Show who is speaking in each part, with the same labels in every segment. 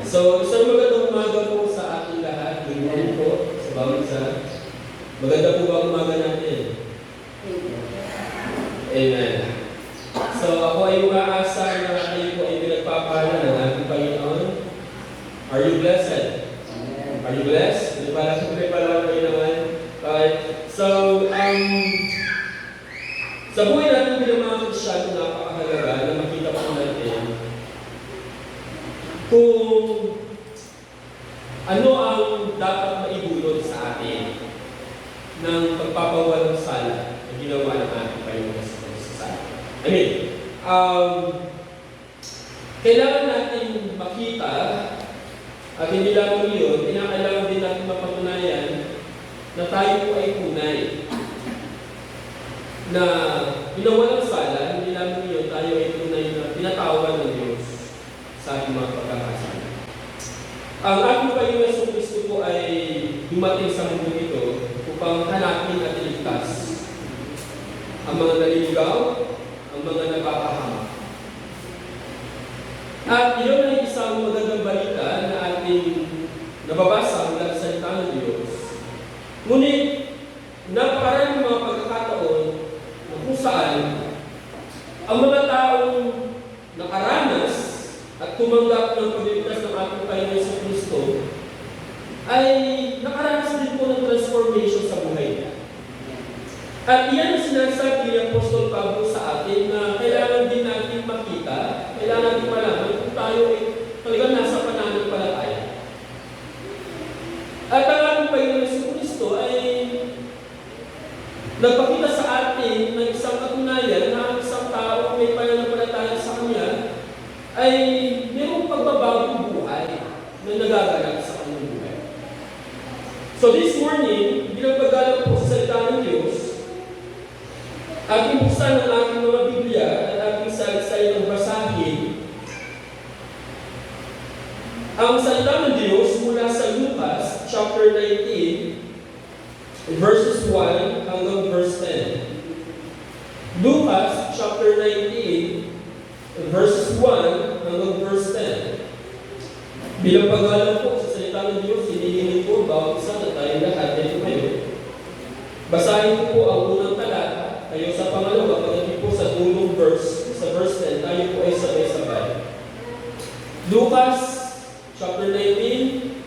Speaker 1: So, isang magandang umaga po sa ating lahat. Good morning po sa bawat isa. Maganda po ba umaga natin? Amen. So, ako ay umaasa na kayo po ay pinagpapala ng ating Panginoon. Are you blessed? Are you blessed? Hindi pala, siyempre pala kayo naman. Okay. So, sa buhay natin bilang mga Kristyano, napakahalaga na makita po natin kung ano ang dapat maibulot sa atin ng pagpapawalang sala na ginawa ng ating Panginoon sa atin. I mean, kailangan natin makita at hindi lamang yun, kinakailangan din natin mapatunayan na tayo po ay tunay. Na pinawalang sala, hindi lamang yun, tayo ay tunay na pinatawan ng Diyos sa ating mga pagkakasala. Ang ating Panginoon Hesus Kristo po ay dumating sa mundo ito upang hanapin at iligtas ang mga naliligaw, ang mga nagpapahamak. At iyon ay isang magandang balita na ating nababasa mula sa salita ng Diyos. Ngunit, napakaraming mga pagkakataon na kung saan ang mga taong nakaranas at tumanggap ng pagligtas ng ating Panginoon Hesus Kristo ay nakaranas din po ng transformation sa buhay niya. At iyan ang sinasabi ni Apostol Pablo sa atin na kailangan din natin makita, kailangan natin malaman kung tayo ay talagang nasa pananampalataya. At ang ating Panginoon Hesus Kristo ay nagpakita sa atin ng isang katunayan na ang isang tao may pananampalataya sa Kanya ay mayroong pagbabagong buhay na nagaganap sa kanyang buhay. So this morning, bilang paggalang po sa salita ng Diyos, ating buksan ang ating mga Biblia at ating saysay ng basahin ang salita ng Diyos mula sa Lucas chapter 19 verses 1 hanggang verse 10. Lucas chapter 19 verses 1 hanggang verse 10. Bilang paggalang po sa salita ng Diyos, hinihiling po bawat isa na tayong lahat dito kayo. Basahin ko po ang unang talata, kayo sa pangalawa, pagdating po sa dulong verse, sa verse 10, tayo po ay sabay-sabay. Lucas chapter 19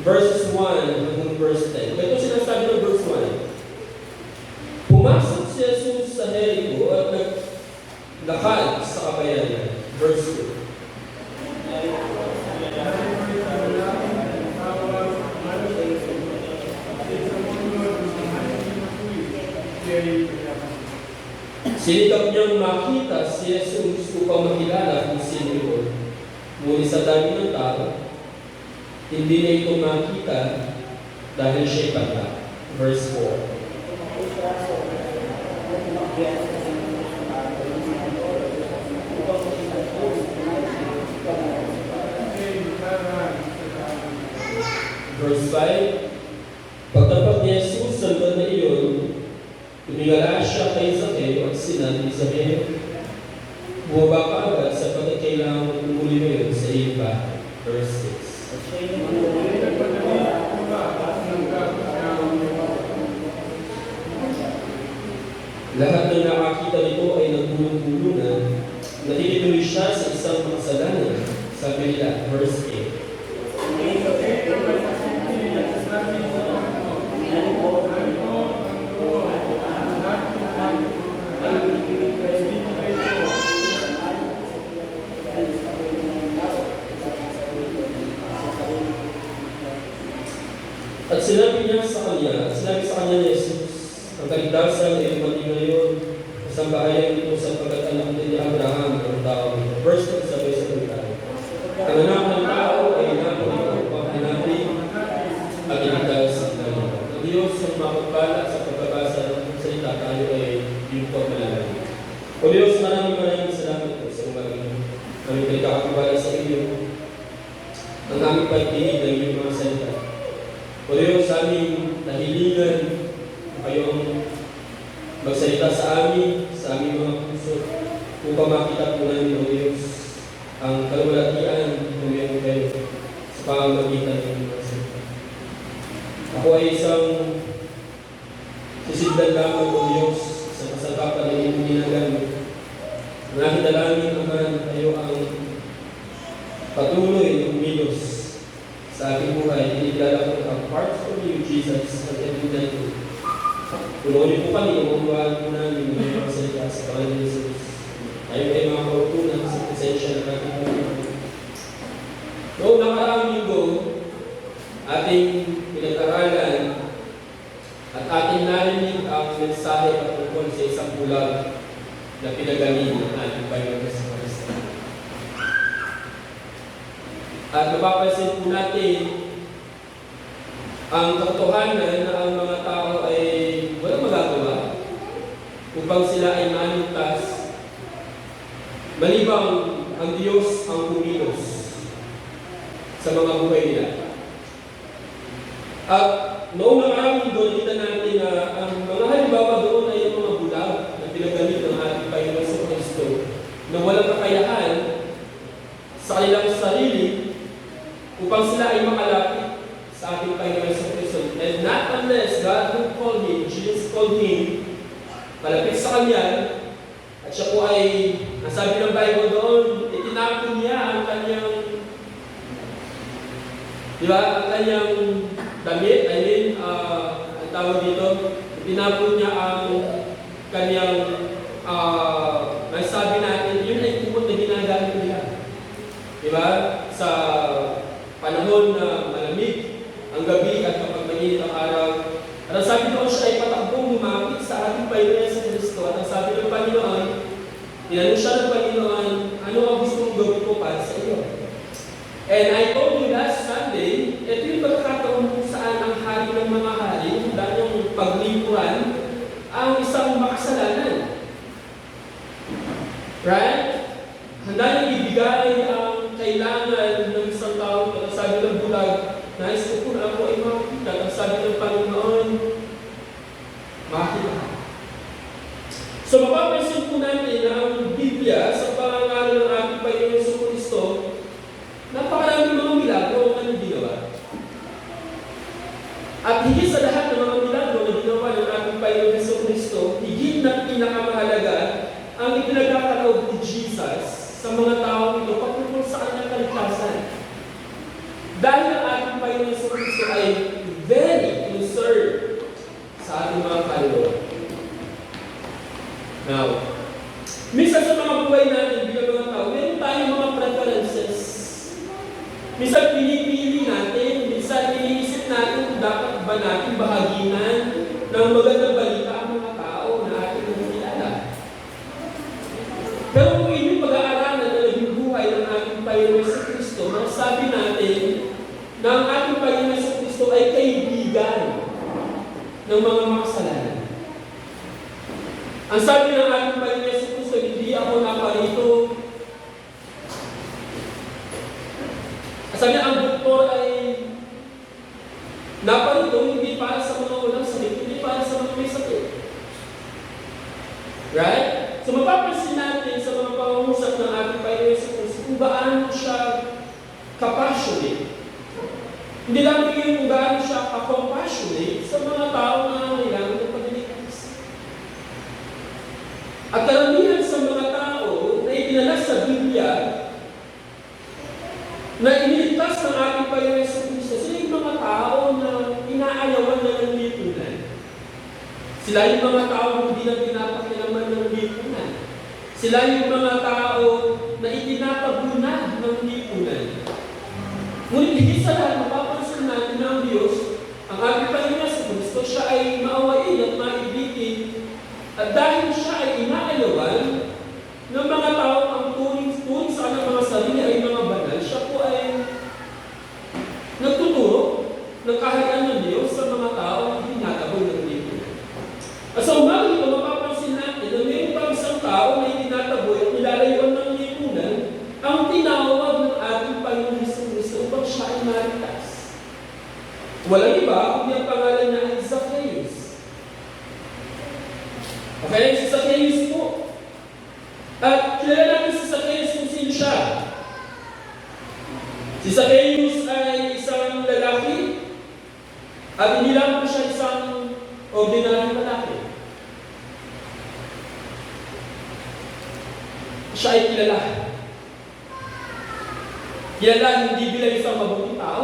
Speaker 1: verses 1 hanggang verse 10. Ito sinasabi ng verse 1. Pumasok si Jesus sa Jericho at naglakad sa kabayanan. Verse 2. Sinikap niyang makita si Jesus upang makilala kung sino yun. Ngunit sa dami ng tao, hindi niya ito makita dahil siya'y bata. Verse 4. Verse 5. Pagtapat ni Jesus sa lugar na iyon, tumingala siya kay Zaccheo at sinabi ni Zaccheo, bumaba ka agad sapagkat kailangan umuli mo yun sa iyong bahay. Verse 6. Lahat ng nakakita nito ay nagulong-gulungan. Nakikituloy siya sa isang makasalanan. Sabi nila, verse 8. At sinabi sa kanya ni Jesus, ang kaligtasan ay dumating ngayon sa sambahayan ito sapagkat anak ni Abraham ang tao nito. Verse 2, sabay sa tayo. Ang anak ng tao ay napunito upang hanapin at iligtas ang Diyos. Ang Diyos ang mapagpala sa pagbabasa ng salita tayo ay yung pagmalalagay. O Diyos, maraming salamat po sa umaga ito. Kami pinagkakabala sa iyo ang aming pagdinig ng iyong mga salita. O Diyos, sa aming nahilingan kayong magsalita sa amin, sa aming mga puso, upang makita po namin, O Diyos, ang kalwalatian ng iyong kayo. pamamagitan ng mga salita. Ako ay isang sisigdan lamang ng Diyos sa kasagapan ng iyong ginagamit. Ang aking dalangin naman tayo ang patuloy na umilos sa aking buhay. Inikilala ko apart from you, Jesus, at everything ko. Tulungan po kami, umuulaan po namin ng mga salita sa Panginoon Jesus. Tayo ay mga kautunan sa presensya ng ating buhay. Noong nakaraang linggo, ating pinag-aralan at ating narinig ang mensahe patungkol sa isang bulag na pinagaling ng ating Panginoon sa Kristo. At mapapansin po natin ang katotohanan na ang mga tao ay walang magagawa upang sila ay maligtas malibang ang Diyos ang kumilos sa mga buhay nila. At noong nakaraang linggo, nakita natin na ang mga halimbawa doon ay ang mga bulag na pinagamit ng ating Panginoon sa Kristo na walang kakayahan sa kanilang sarili upang sila ay makalapit sa ating Panginoon sa Kristo. And not unless God will call him, Jesus called him, malapit sa Kanya, at siya po ay, nasabi ng Bible doon, itinapon niya ang kanyang, di ba, ang kanyang damit, ang tawag dito, itinapon niya ang kanyang, nasabi natin, yun ay kumot na ginagamit niya. Di ba? Sa panahon na malamig ang gabi at kapag mainit ang araw. At ang sabi doon siya ay patakbong lumapit sa ating Panginoon sa Kristo. At ang sabi ng Panginoon, tinanong siya ng Panginoon, ano ang gusto mong gawin ko para sa iyo? And I told you last Sunday, ito yung pagkakataon kung saan ang hari ng mga hari, dahil yung paglingkuran, ang isang makasalanan. Right? Handa niyang ibigay ang kailangan ng isang tao. At sabi ng bulag, nais ko po na ako ay makita. At sabi ng Panginoon, makita. So mapapansin po natin na ang Biblia sa pangalan ng ating Panginoon sa Kristo, napakaraming mga milagro ang kanyang ginawa. At higit sa lahat ng mga milagro na ginawa ng ating Panginoon sa Kristo, higit na pinakamahalaga ang ipinagkakaloob ni Jesus sa mga tao ito patungkol sa kanyang kaligtasan. Dahil ang ating Panginoon sa Kristo ay very concerned sa ating mga kaloob. Now, minsan sa mga buhay natin bilang mga tao, meron tayong mga preferences. Minsan pinipili natin, minsan iniisip natin kung dapat ba natin bahaginan ng magandang balita ang mga tao na ating nakilala. Pero kung inyong pag-aaralan na naging buhay ng ating Panginoon sa Kristo, masasabi natin na ang ating Panginoon sa Kristo ay kaibigan ng mga makasalanan. Ang sabi ng ating Panginoon sa Kristo, hindi ako naparito. Sabi niya, ang doktor ay naparito hindi para sa mga walang sakit, hindi para sa mga may sakit. Right? So mapapansin natin sa mga pangungusap ng ating Panginoon sa Kristo kung gaano siya kapassionate. Hindi lang kung gaano siya ka-compassionate sa mga tao na kailangan ng pagliligtas. At karamihan sa mga tao na idinala sa Biblia na iniligtas ng ating Panginoon sa Kristo, sila yung mga tao na inaayawan na ng lipunan. Sila yung mga tao na hindi na pinapakilaman ng lipunan. Sila yung mga tao na itinatabunan ng lipunan. Ngunit higit sa lahat, mapapansin natin na ang Diyos, ang ating Panginoon sa Kristo, siya ay maawain at maibigin. At dahil siya ay inaayawan ng mga tao ang turing sa kanyang mga sarili ay mga banal, siya po ay nagtuturo ng kaharian ng Diyos sa mga tao na tinatabon ng lipunan. At sa umaga ito, mapapansin natin na mayroon pang isang tao na itinataboy at nilalayuan ng lipunan ang tinawag ng ating Panginoon sa Kristo upang siya ay maligtas. Walang iba, kundi ang pangalan niya ay Zacchaeus. Okay, si Zacchaeus po. At kilala natin si Zacchaeus kung sino siya. Si Zacchaeus ay lalaki at hindi lang po siya isang ordinaryong lalaki. Siya ay kilala. Kilala hindi bilang isang mabuting tao.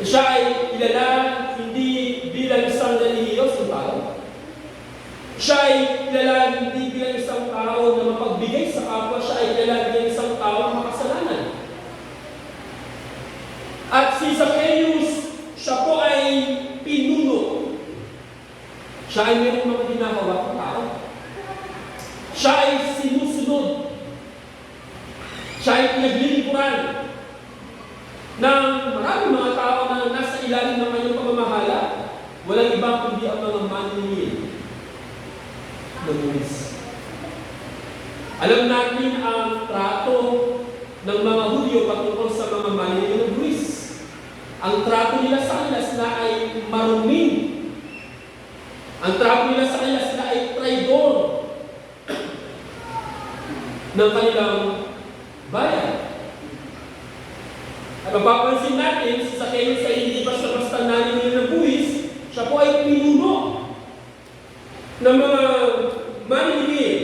Speaker 1: Siya ay kilala hindi bilang isang relihiyosong tao. Siya ay kilala hindi bilang isang tao na mapagbigay sa kapwa. Siya ay kilala bilang isang tao na makasalanan. At si Zacchaeus, siya po ay pinuno. Siya ay mayroong mga ginagawa ng tao. Siya ay sinusunod. Siya ay pinaglilingkuran ng maraming mga tao na nasa ilalim ng kanyang pamamahala. Walang iba kundi ang mga manlilin ng buwis. Alam natin ang trato ng mga Hudyo patungkol sa mga manlilin ng buwis. Ang trato nila sa kanila sila ay maruming. Ang trato nila sa kanila sila ay traidor ng kanilang bayan. At mapapansin natin, si Zacchaeus ay hindi basta-basta nanlilin ng buwis, siya po ay pinuno ng mga manlilin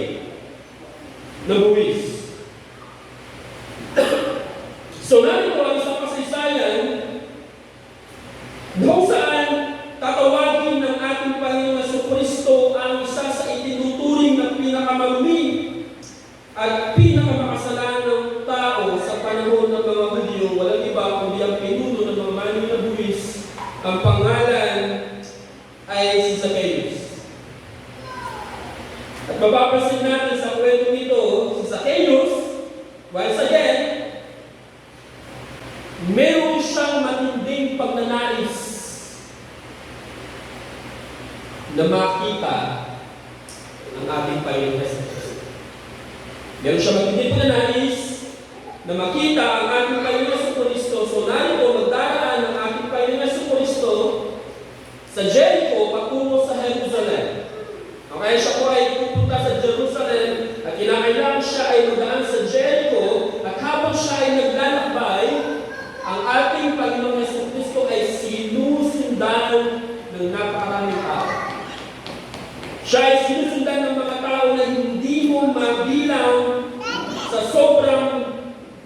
Speaker 1: ng buwis. So narito ang isang kasaysayan kung saan tatawagin ng ating Panginoon Jesucristo ang isa sa itinuturing na pinakamarumi at pinakamakasalanan ng tao sa panahon ng mga Hudyo. Walang iba kundi ang pinuno ng mga manlilin na buwis. Ang pangalan ay si Zacchaeus. At mapapansin natin sa kwento nito, si Zacchaeus, once again, meron siyang matinding pagnanais na makita ang ating Panginoon Jesucristo. Meron siyang matinding pagnanais na makita ang ating Panginoon Jesucristo. So narito, magdaraan ang ating Panginoon Jesucristo sa Jericho patungo sa Jerusalem. Okay, siya po ay pupunta sa Jerusalem at kinakailangan siya ay magdaan sa Jericho at habang siya ay naglalakbay, ang ating Panginoong Jesucristo ay sinusundan ng napakaraming tao. Siya ay sinusundan ng mga tao na hindi mo mabilang sa sobrang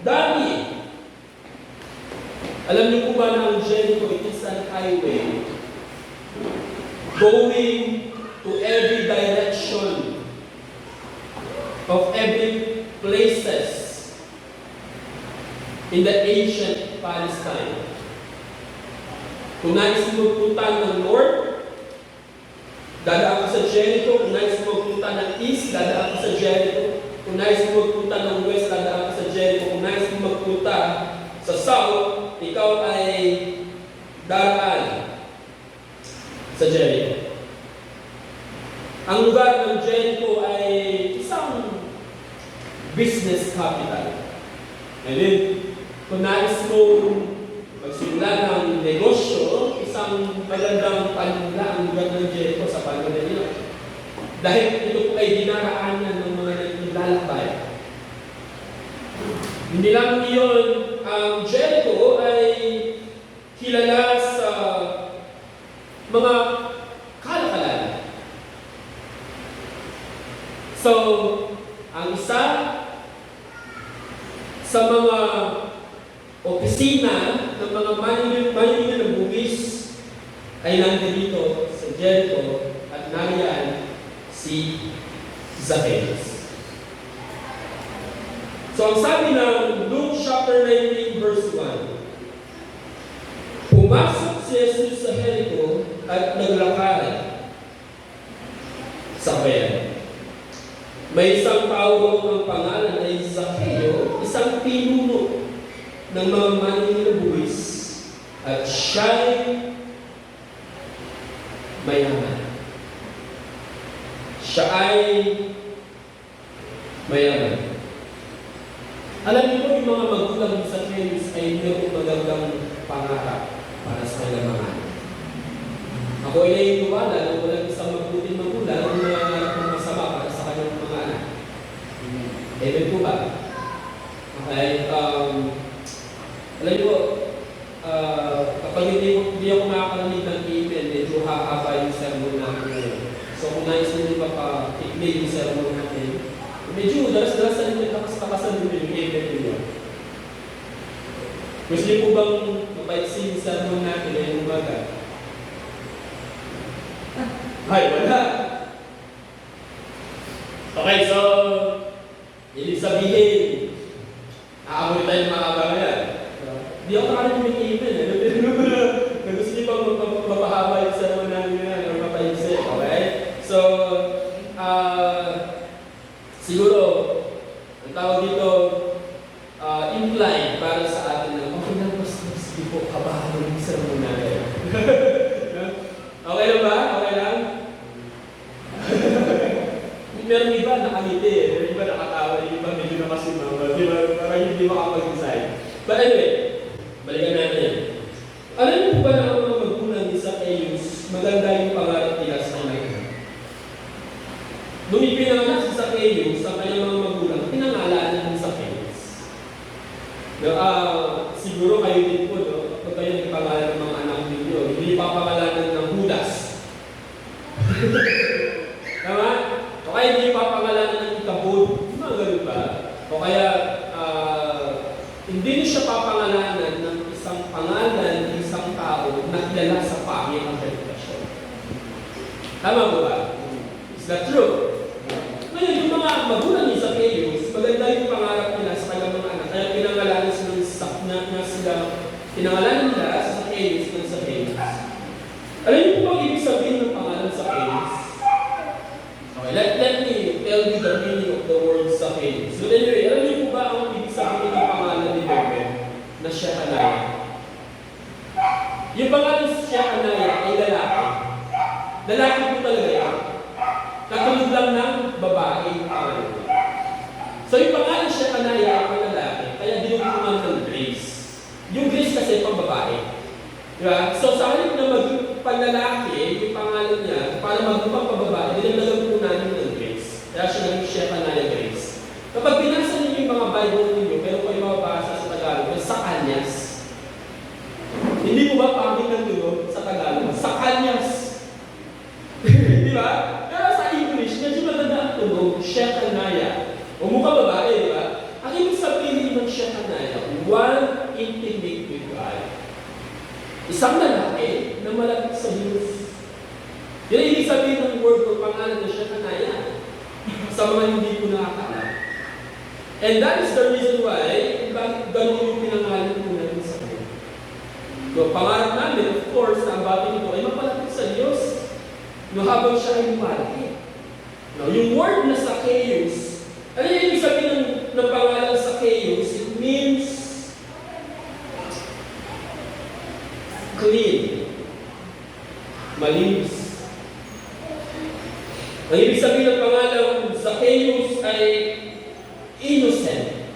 Speaker 1: dami. Alam niyo po ba na ang Jericho is an highway going to every direction of every places in the ancient Palestine. Kung nais mo magpunta ng north, dadaan ka sa Jericho. Kung nais mo magpunta ng east, dadaan ka sa Jericho. Kung nais mo magpunta ng west, dadaan ka sa Jericho. Kung nais mo magpunta sa south, ikaw ay daraan sa Jericho. Ang lugar ng Jericho ay isang business capital. And then, kung nais mo magsimula ng negosyo, isang magandang panimula ang lugar ng Jericho sa panahon nila. Dahil ito po ay dinaraanan ng mga naglalakbay. Hindi lang iyon, ang Jericho ay kilala sa mga kalakalan. So, ang isa sa mga opisina ng mga manlilin ng buwis ay nandito sa Jericho at nariyan si Zacchaeus. So, ang sabi ng Luke chapter 19 verse 1, pumasok si Jesus sa Jericho at naglakad sa bayan. May isang tao ang pangalan ay Zacchaeus, isang pinuno ng mga manlilin ng buwis, at siya'y mayaman. Siya ay mayaman. Alam niyo po, yung mga magulang ni Zacchaeus ay mayroong magandang pangarap para sa kanilang mga anak. Ako ay naiiwala na walang isang mabuting magulang na nangangarap ng masama para sa kanyang mga anak. Amen po ba? Okay, alam niyo po, kapag hindi ako makakarinig ng email, medyo hahaba yung sermon natin ngayon. So kung nais nyo pa-i-play yung sermon natin, medyo daras-darasan nyo, takas-takasan nyo yung email nyo. Gusto nyo po bang mapaiksi yung sermon natin ngayong umaga? Ay, wala! Okay, so, ibig sabihin, aamoy tayo ng mga kabayan. Hindi ako nakalimutan yung email. Gusto niyo bang mapahaba yung sermon namin yan or mapaisip, okay? So, siguro, ang tawag dito, implied para sa atin na, okay lang, mas sige po, kabahan yung sermon namin. Okay lang ba? Okay lang? Meron iba nakangiti, meron iba nakatawa, yung iba medyo nakasimama, di ba? Parang hindi makapag-decide. But anyway, balikan natin yan. Alam mo ba na ang mga magulang ni Zacchaeus, maganda yung pangarap nila sa kanya? Nung ipinanganak si Zacchaeus, sa kanyang mga magulang, pinangalanan ni Zacchaeus. Siguro kayo din po, no? Kapag kayo nagpangalan ng mga anak ninyo, hindi papangalanan ng Judas. Tama? O kaya hindi papangalanan ng Ikabod. Mga ganun ba? O kaya, hindi niyo siya papangalanan ng isang pangalan ng isang tao na kilala sa pangit ang reputasyon. Tama po ba? Is that true? Ngayon, yung mga magulang ni Zacchaeus, maganda yung pangarap nila sa kanyang mga anak. Kaya pinangalanan nila sa Zacchaeus ng Zacchaeus. Alam niyo po bang ibig sabihin ng pangalan Zacchaeus? Okay, let me tell you the meaning of the word Zacchaeus. So anyway, alam niyo po ba ang ibig sabihin ng pangalan ni Bebe na Shecaniah? Yung pangalan Shecaniah ay lalaki. Lalaki po talaga yan. Katulad lang ng babae yung pangalan niya. So yung pangalan Shecaniah ay lalaki, kaya dinutungan ng Grace. Yung Grace kasi pang babae. Diba? So sa halip na maging panlalaki, yung pangalan niya, para maging pang babae, dinagdagan po natin ng Grace. Kaya siya naging Shecaniah Grace. Kapag binasa niyo yung mga Bible ninyo, pero kayo mababasa sa Tagalog, sa Kanyas. Hindi mo ba pangit ng tunog sa Tagalog? Sa Kanyas. Di ba? Pero sa English, medyo maganda ang tunog, Shecaniah. O mukha babae, di ba? Ang ibig sabihin ng Shecaniah, one intimate with God. Isang lalaki na malapit sa Diyos. Yan ang ibig sabihin ng word o pangalan na Shecaniah sa mga hindi ko nakakala. And that is the reason why bakit gano'n yung pinangalan ko natin sa kanya. So, pangarap namin, of course, na ang bagay nito ay mapalapit sa Diyos habang siya ay lumalaki. Now, yung word na Zacchaeus, ano yung ibig sabihin ng pangalan Zacchaeus? It means clean, malinis. Ang ibig sabihin ng pangalan Zacchaeus ay innocent,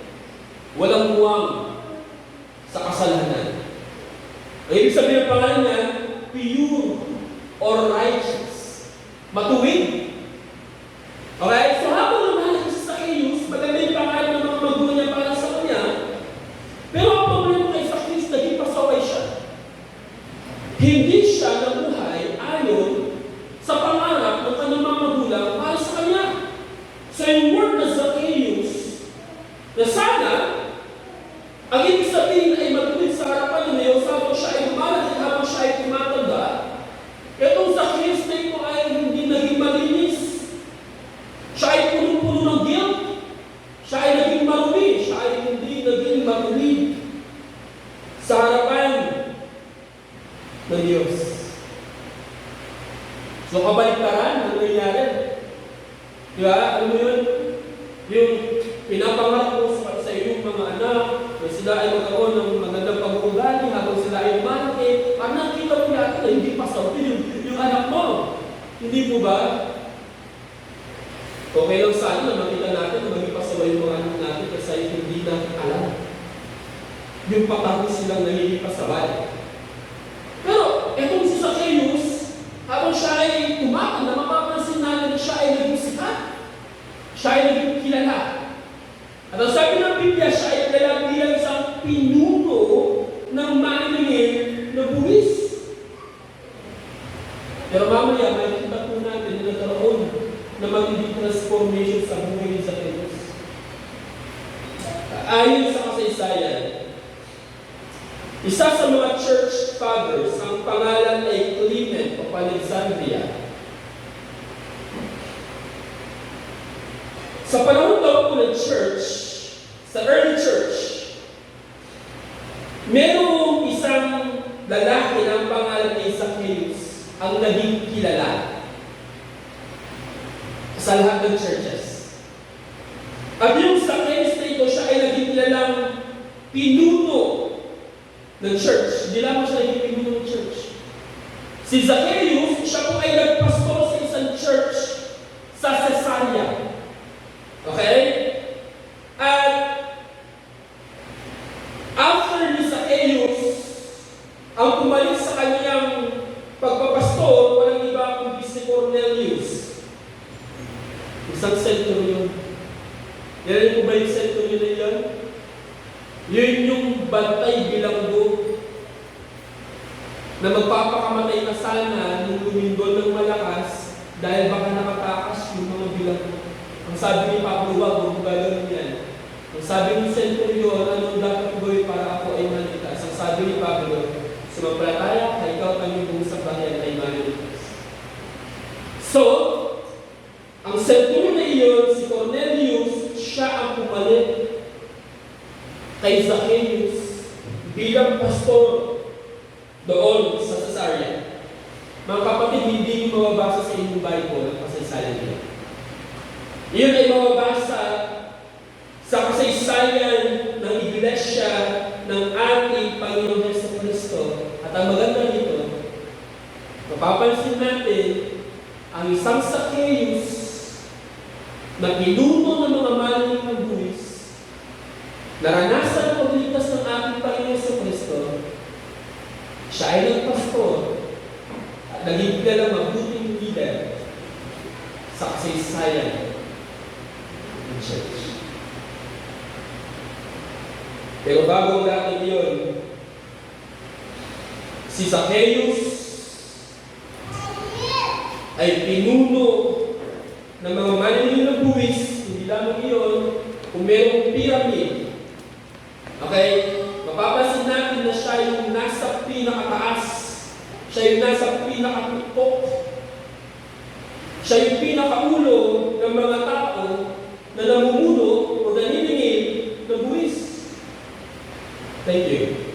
Speaker 1: walang muwang sa kasalanan. Ang ibig sabihin ng pangalan niya, pure or righteous, matuwid. Okay? So habang lumalaki si Zacchaeus, maganda yung pangalan ng mga magulang niya para sa kanya, pero ang problema kay Zacchaeus, naging pasaway siya. Hindi siya nabuhay ayon sa pangarap ng kanyang mga magulang para sa kanya. So yung word na Zacchaeus, na sana, ang ibig sabihin ay matuwid sa harapan ng Diyos habang siya ay lumalaki, habang siya ay tumatanda, itong Zacchaeus na ito ay hindi naging malinis. Siya ay punong-puno ng guilt. Siya ay naging marumi. Siya ay hindi naging matuwid sa harapan ng Diyos. So kabaliktaran, ano nangyari? Diba? Alam mo yun? Yung pinapangarap mo sa iyong mga anak, na sila ay magkaroon ng magandang pag-uugali habang sila ay malaki, nakita mo natin na hindi pasawin yung anak mo. Hindi po ba? Okay lang sana na makita natin na maging pasaway yung mga anak natin kasi hindi natin alam. Yung patapos silang nagiging pasaway. Pero, etong si Zacchaeus, habang siya ay tumatanda, mapapansin natin na siya ay naging sikat. Siya ay naging kilala. At ang sabi ng Biblia, siya ay kilala bilang isang pinuno ng maningil Isa sa mga church fathers, ang pangalan ay Clement of Alexandria. Sa panahon daw po ng church, sa early church, merong isang lalaki na ang pangalan ay Zacchaeus ang naging kilala sa lahat ng churches. At yung Zacchaeus na ito, siya ay naging kilalang pinuno ng church. Hindi lamang siya naging pinuno ng church. Si Zacchaeus, siya po ay nagpastor sa isang church sa Caesarea. Okay? At after ni Zacchaeus, ang pumalit sa kanyang pagpapastor, walang iba kundi si Cornelius. Isang centurion. Yan po ba yung centurion na yan? Yun yung bantay bilanggo na magpapakamatay na sana nung lumindol ng malakas dahil baka nakatakas yung mga bilanggo. Ang sabi ni Pablo, huwag gagawin yan. Ang sabi ni centurion, anong dapat gawin para ako ay maligtas? Ang sabi ni Pablo, sumampalataya, kay ikaw kanyang buong sa bayan ay maligtas. So, ang centurion na iyon, si Cornelius, siya ang pumalit kay Zacchaeus bilang pastor doon sa Caesarea. Mga kapatid, hindi nyo mababasa sa inyong Bible ang kasaysayan niyo. Iyon ay mababasa sa kasaysayan ng Iglesia ng ating Panginoon Jesucristo. At ang maganda nito, mapapansin natin ang isang Zacchaeus na pinuno ng mga maling ng buwis, naranasan ang pagligtas ng ating Panginoon Jesucristo, siya ay nagpastor at naging kilalang mabuting leader sa kasaysayan ng church. Pero bago ang lahat iyon, si Zacchaeus ay pinuno ng mga manilin ng buwis. Hindi lamang iyon, kung merong pyramid. Okay? Mapapansin natin na siya yung nasa pinakataas. Siya yung nasa pinakatuktok. Siya yung pinakaulo ng mga tao na namumuno o naniningil ng buwis. Thank you.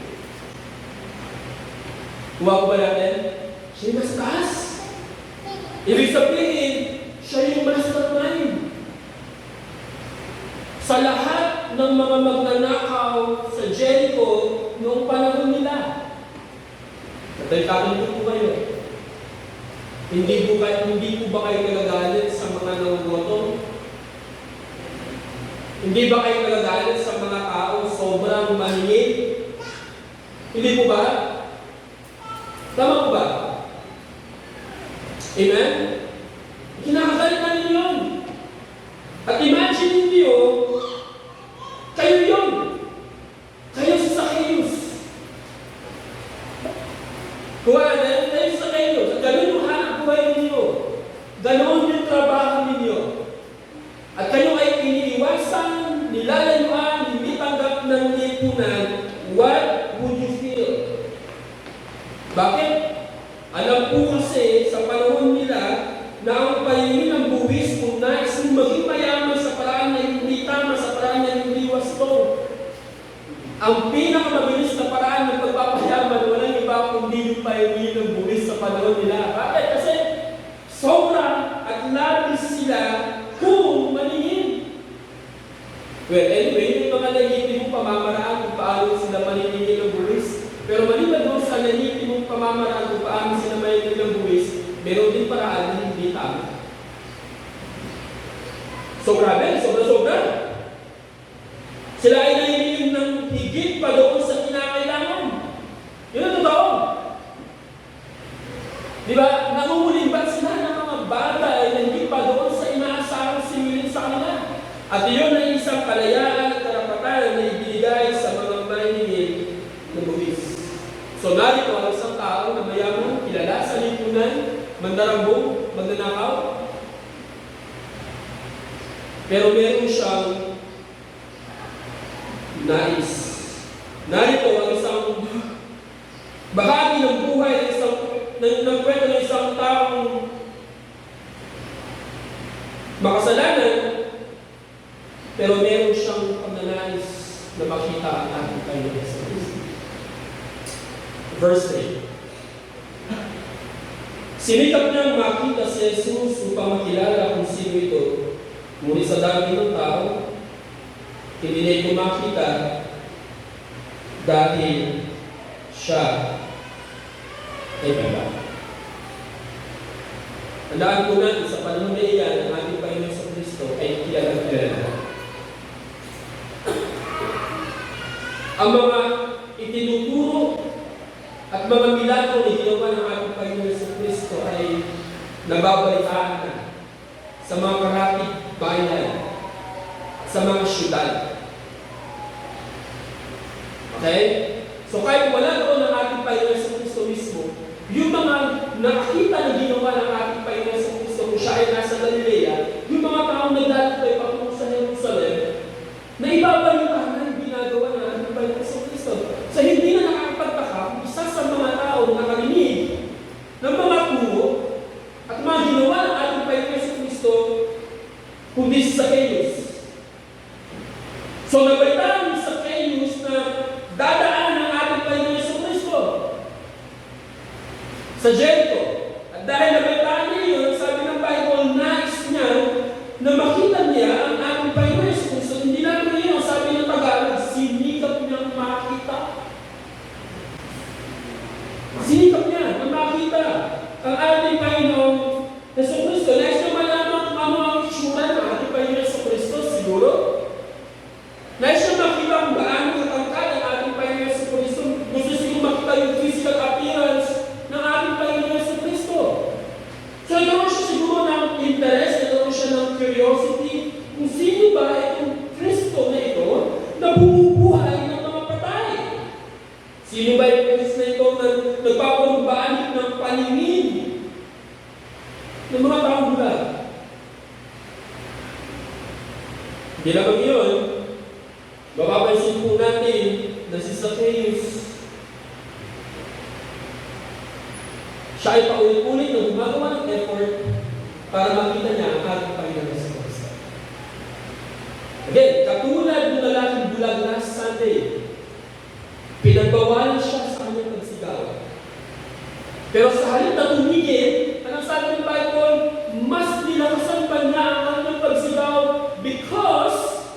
Speaker 1: Huwag ba natin? Siya yung mas taas. Ibig sabihin, siya yung mastermind. Sa lahat ng mga magnanakaw sa Jericho noong panahon nila. Natay-takin po kayo. Hindi po ba kayo nagagalit sa mga nangugoto? Hindi ba kayo nagagalit sa mga taong sobrang mahingit? Hindi po ba? Tama po ba? Amen? Kinakagalit na ninyo yun. At imagine ninyo, kayo yun. Kayo si Zacchaeus. Kayo si Zacchaeus. At gano'n yung hanap buhay ninyo. Gano'n yung trabaho ninyo. At kayo ay iniiwasan, nilalayuan, hindi tanggap ng lipunan. What would you feel? Bakit? Alam po kasi sa panahon nila na ang pahingin ng buwis kung nais mong maging mayaman sa paraan na hindi tama, sa paraan na hindi wasto. Ang pinakamabilis na paraan ng pagpapayaman, walang iba kundi yung pahingin ng buwis sa panahon nila. Bakit? Kasi sobra at labis sila kung maningin. Well, anyway, yung mga legitimong pamamaraan kung paano sila maniningin ng buwis. Pero maliban doon sa legitimong pamamaraan kung paano sila maniningin ng buwis, meron din paraan na hindi tama. So grabe, sobra-sobra. Sila ay nahiningin ng higit pa doon sa kinakailangan. Yun ang totoo. Di ba? Nangungulimbat sila ng mga bagay na higit pa doon sa inaasahang similin sa kanila. At iyon ay isang kalayaan at karapatan na ibinigay sa mga maniningin ng buwis. So narito ang isang tao na mayaman, kilala sa lipunan, mandarambong, magnanakaw. Pero meron siyang nais. Narito ang isang bahagi ng buhay ng kwento ng isang taong makasalanan, pero meron siyang pagnanais na makita ang ating Panginoon sa Kristo. Verse 3. Sinikap niyang makita si Jesus upang makilala kung sino ito. Ngunit sa dami ng tao, hindi niya ito makita dahil siya ay babae. Tandaan po natin, sa panahon na iyan, ang ating Panginoon sa Kristo ay kilala. Ang mga itinuturo at mga milagro na ginawa ng ating Panginoon sa Kristo ay nababalitaan na sa mga karatig bayan, sa mga syudad. Okay? So kahit wala doon ang ating Panginoon sa Kristo mismo, yung mga nakakita na ginawa ng ating Panginoon sa Kristo kung siya ay nasa Galilea, yung mga taong naglalakbay patungo sa Jerusalem, na ibabalitaan na yung ginagawa ng ating Panginoon sa Kristo. So hindi na nakakapagtaka, isa sa mga tao na nakarinig ng mga turo at mga ginawa ng ating Panginoon sa Kristo, kundi si Zacchaeus. So nabalitaan ni Zacchaeus na dadaan ng ating Panginoon sa Kristo sa Jericho. At dahil nabalitaan niya yun, sabi ng Bible, nais niya na makita niya ang ating Panginoon sa Kristo. Hindi natin yun, sabi ng Tagalog, sinikap niyang makita. Sinikap niya na makita ang ating Panginoon sa Kristo. Nais niya malaman kung ano ang itsura ng ating Panginoon sa Kristo, siguro. Nais niya makita kung gaano katangkad ang ating Panginoon sa Kristo. Gusto siguro makita yung physical appearance ng ating Panginoon sa Kristo. So nagkaroon siya siguro ng interest, nagkaroon siya ng curiosity kung sino ba itong Kristo na ito na bumubuhay ng mga patay. Sino ba yung Kristo na ito na nagpapalumbalik ng paningin ng mga taong bulag? Hindi lamang yun, mapapansin po natin na si Zacchaeus, siya ay paulit-ulit na gumagawa ng effort para makita niya ang ating Panginoon sa Kristo. Again, katulad ng lalaking bulag last Sunday, pinagbawalan siya sa kanyang pagsigaw. Pero sa halip na tumigil, anong sabi ng Bible, mas nilakasan pa niya ang kanyang pagsigaw because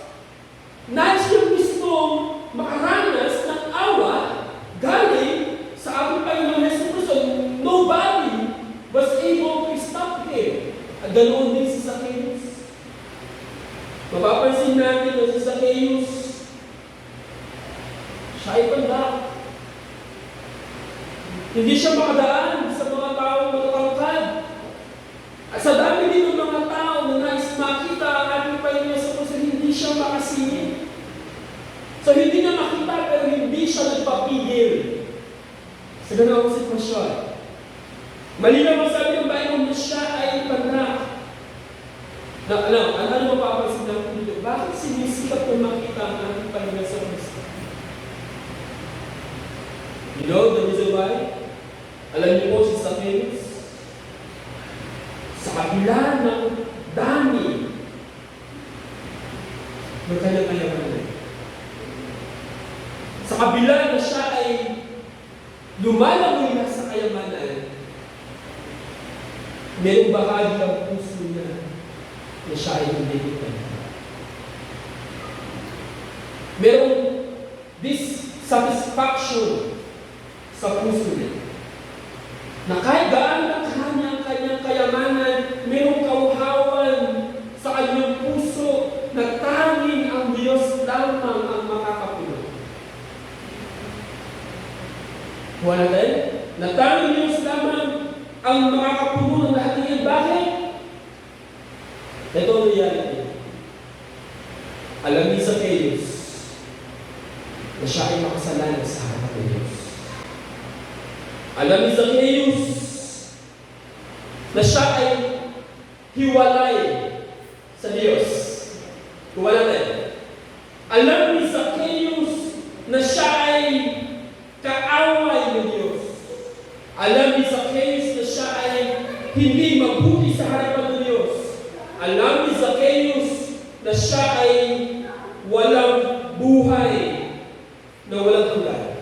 Speaker 1: nais niya gustong makaranas ng awa galing sa ating Panginoon Hesus Kristo. Nobody was able to stop him. At ganoon din si Zacchaeus. Mapapansin natin na si Zacchaeus, siya ay pandak. Hindi siya makadaan sa mga taong matatangkad. At sa dami din ng mga tao na nais makita ang ating Panginoon sa Kristo, hindi siya makasingit. So hindi niya makita pero hindi siya nagpapigil sa ganawang sitwasyon. Malinaw ang sabi ng Bible na siya ay pandak. Ano mapapansin natin dito? Bakit sinisikap na makita ang ating Panginoon sa Kristo? You know the reason why? Alam niyo po si Zacchaeus? Sa kabila ng dami ng kanyang kayamanan. Sa kabila na siya ay lumalagoy na sa kayamanan, mayroong bahagi ang puso niya na siya ay hindi ito. Merong dissatisfaction sa puso niya. Na kahit gaano na kanyang kayamanan, merong kauhawan sa kanyang puso na tanging ang Diyos lamang ang makakapuno. Kuha natin? Na tanging Diyos lamang ang makakapuno ng lahat ng yan. Bakit? Ito ang reality. Alam ni Zacchaeus na siya ay makasalanan sa harapan ng Diyos. Alam ni Zacchaeus na siya ay hiwalay sa Diyos. Kuha natin. Alam ni Zacchaeus na siya ay kaaway ng Diyos. Alam ni Zacchaeus na siya ay hindi mabuti sa harapan ng Diyos. Alam ni Zacchaeus na siya ay walang buhay, na walang tulad.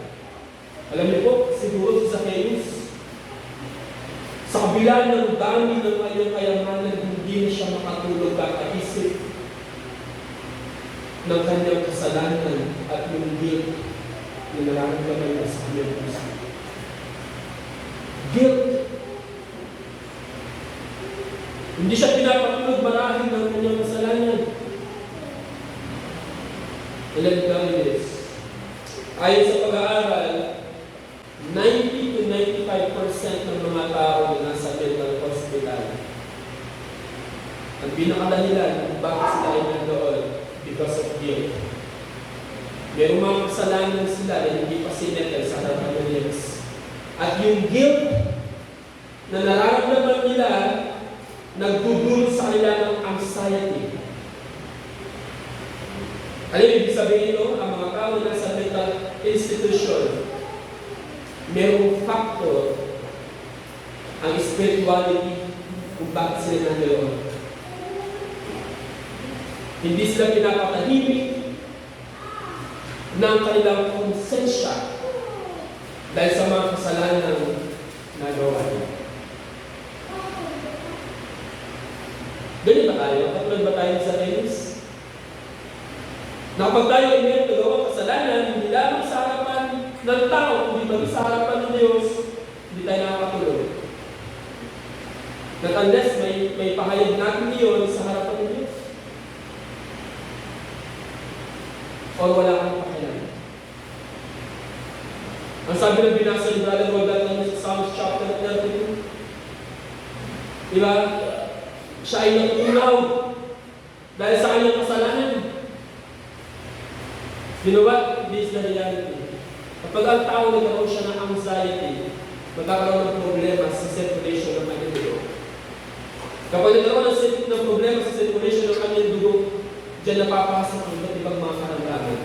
Speaker 1: Alam niyo po, siguro si Zacchaeus, sa kabila ng dami ng kanyang kayamanan, hindi na siya makatulog kakaisip ng kanyang kasalanan at yung guilt na nararamdaman niya sa kanyang puso. Guilt. Hindi siya pinapatulog marahil ng kanyang kasalanan. Ilan guys, ayon sa pag-aaral, 90 to 95% ng mga tao na nasa mental hospital, ang pinakadahilan kung bakit sila ay nandoon, because of guilt. Merong mga kasalanan sila na hindi pa sinettle sa harapan ng Diyos. At yung guilt na nararamdaman nila, nagdudulot sa kanila ng anxiety. Alam mo, ibig sabihin no, ang mga tao na nasa mental institution, merong factor ang spirituality kung bakit sila nandoon. Hindi sila pinapatahimik ng kanilang konsensya dahil sa mga kasalanan na gawa nila. Ganyan ba tayo? Katulad ba tayo sa Zacchaeus? Na kapag tayo ay mayroong nagawang kasalanan, hindi lamang sa harapan ng tao, hindi ba sa harapan ng Diyos, hindi tayo nakakatulog. That unless may pahayag natin yun sa harapan ng Diyos. O wala kang pakialam. Ang sabi ng binasa ni Brother Roldan sa Psalms chapter 32, diba? Siya ay natutunaw dahil sa kanyang kasalanan. You know what? This is the reality. Kapag ang tao nagkaroon siya ng anxiety, magkakaroon ng problema sa circulation ng kanyang dugo. Kapag nagkaroon ng problema sa circulation ng kanyang dugo, diyan napapasok ang iba't ibang mga karamdaman.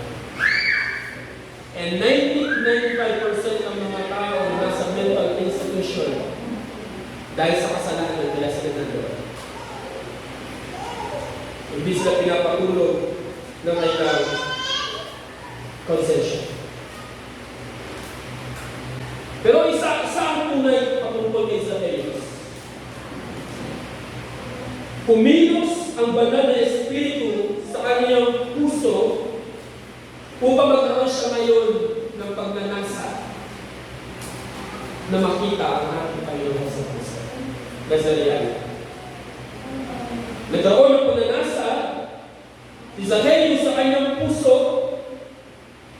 Speaker 1: And 90-95% ng mga tao nasa mental institution dahil sa kasalanan nila sila nandoon. Hindi sila pinapatulog ng kanilang konsensya. Pero isa ang tunay patungkol kay Zacchaeus. Kumilos ang banal na espiritu sa kanyang puso upang magkaroon siya ngayon ng pagnanasa na makita ang ating Panginoon sa puso. That's the reality. Nagkaroon ng pagnanasa si Zacchaeus sa kanyang puso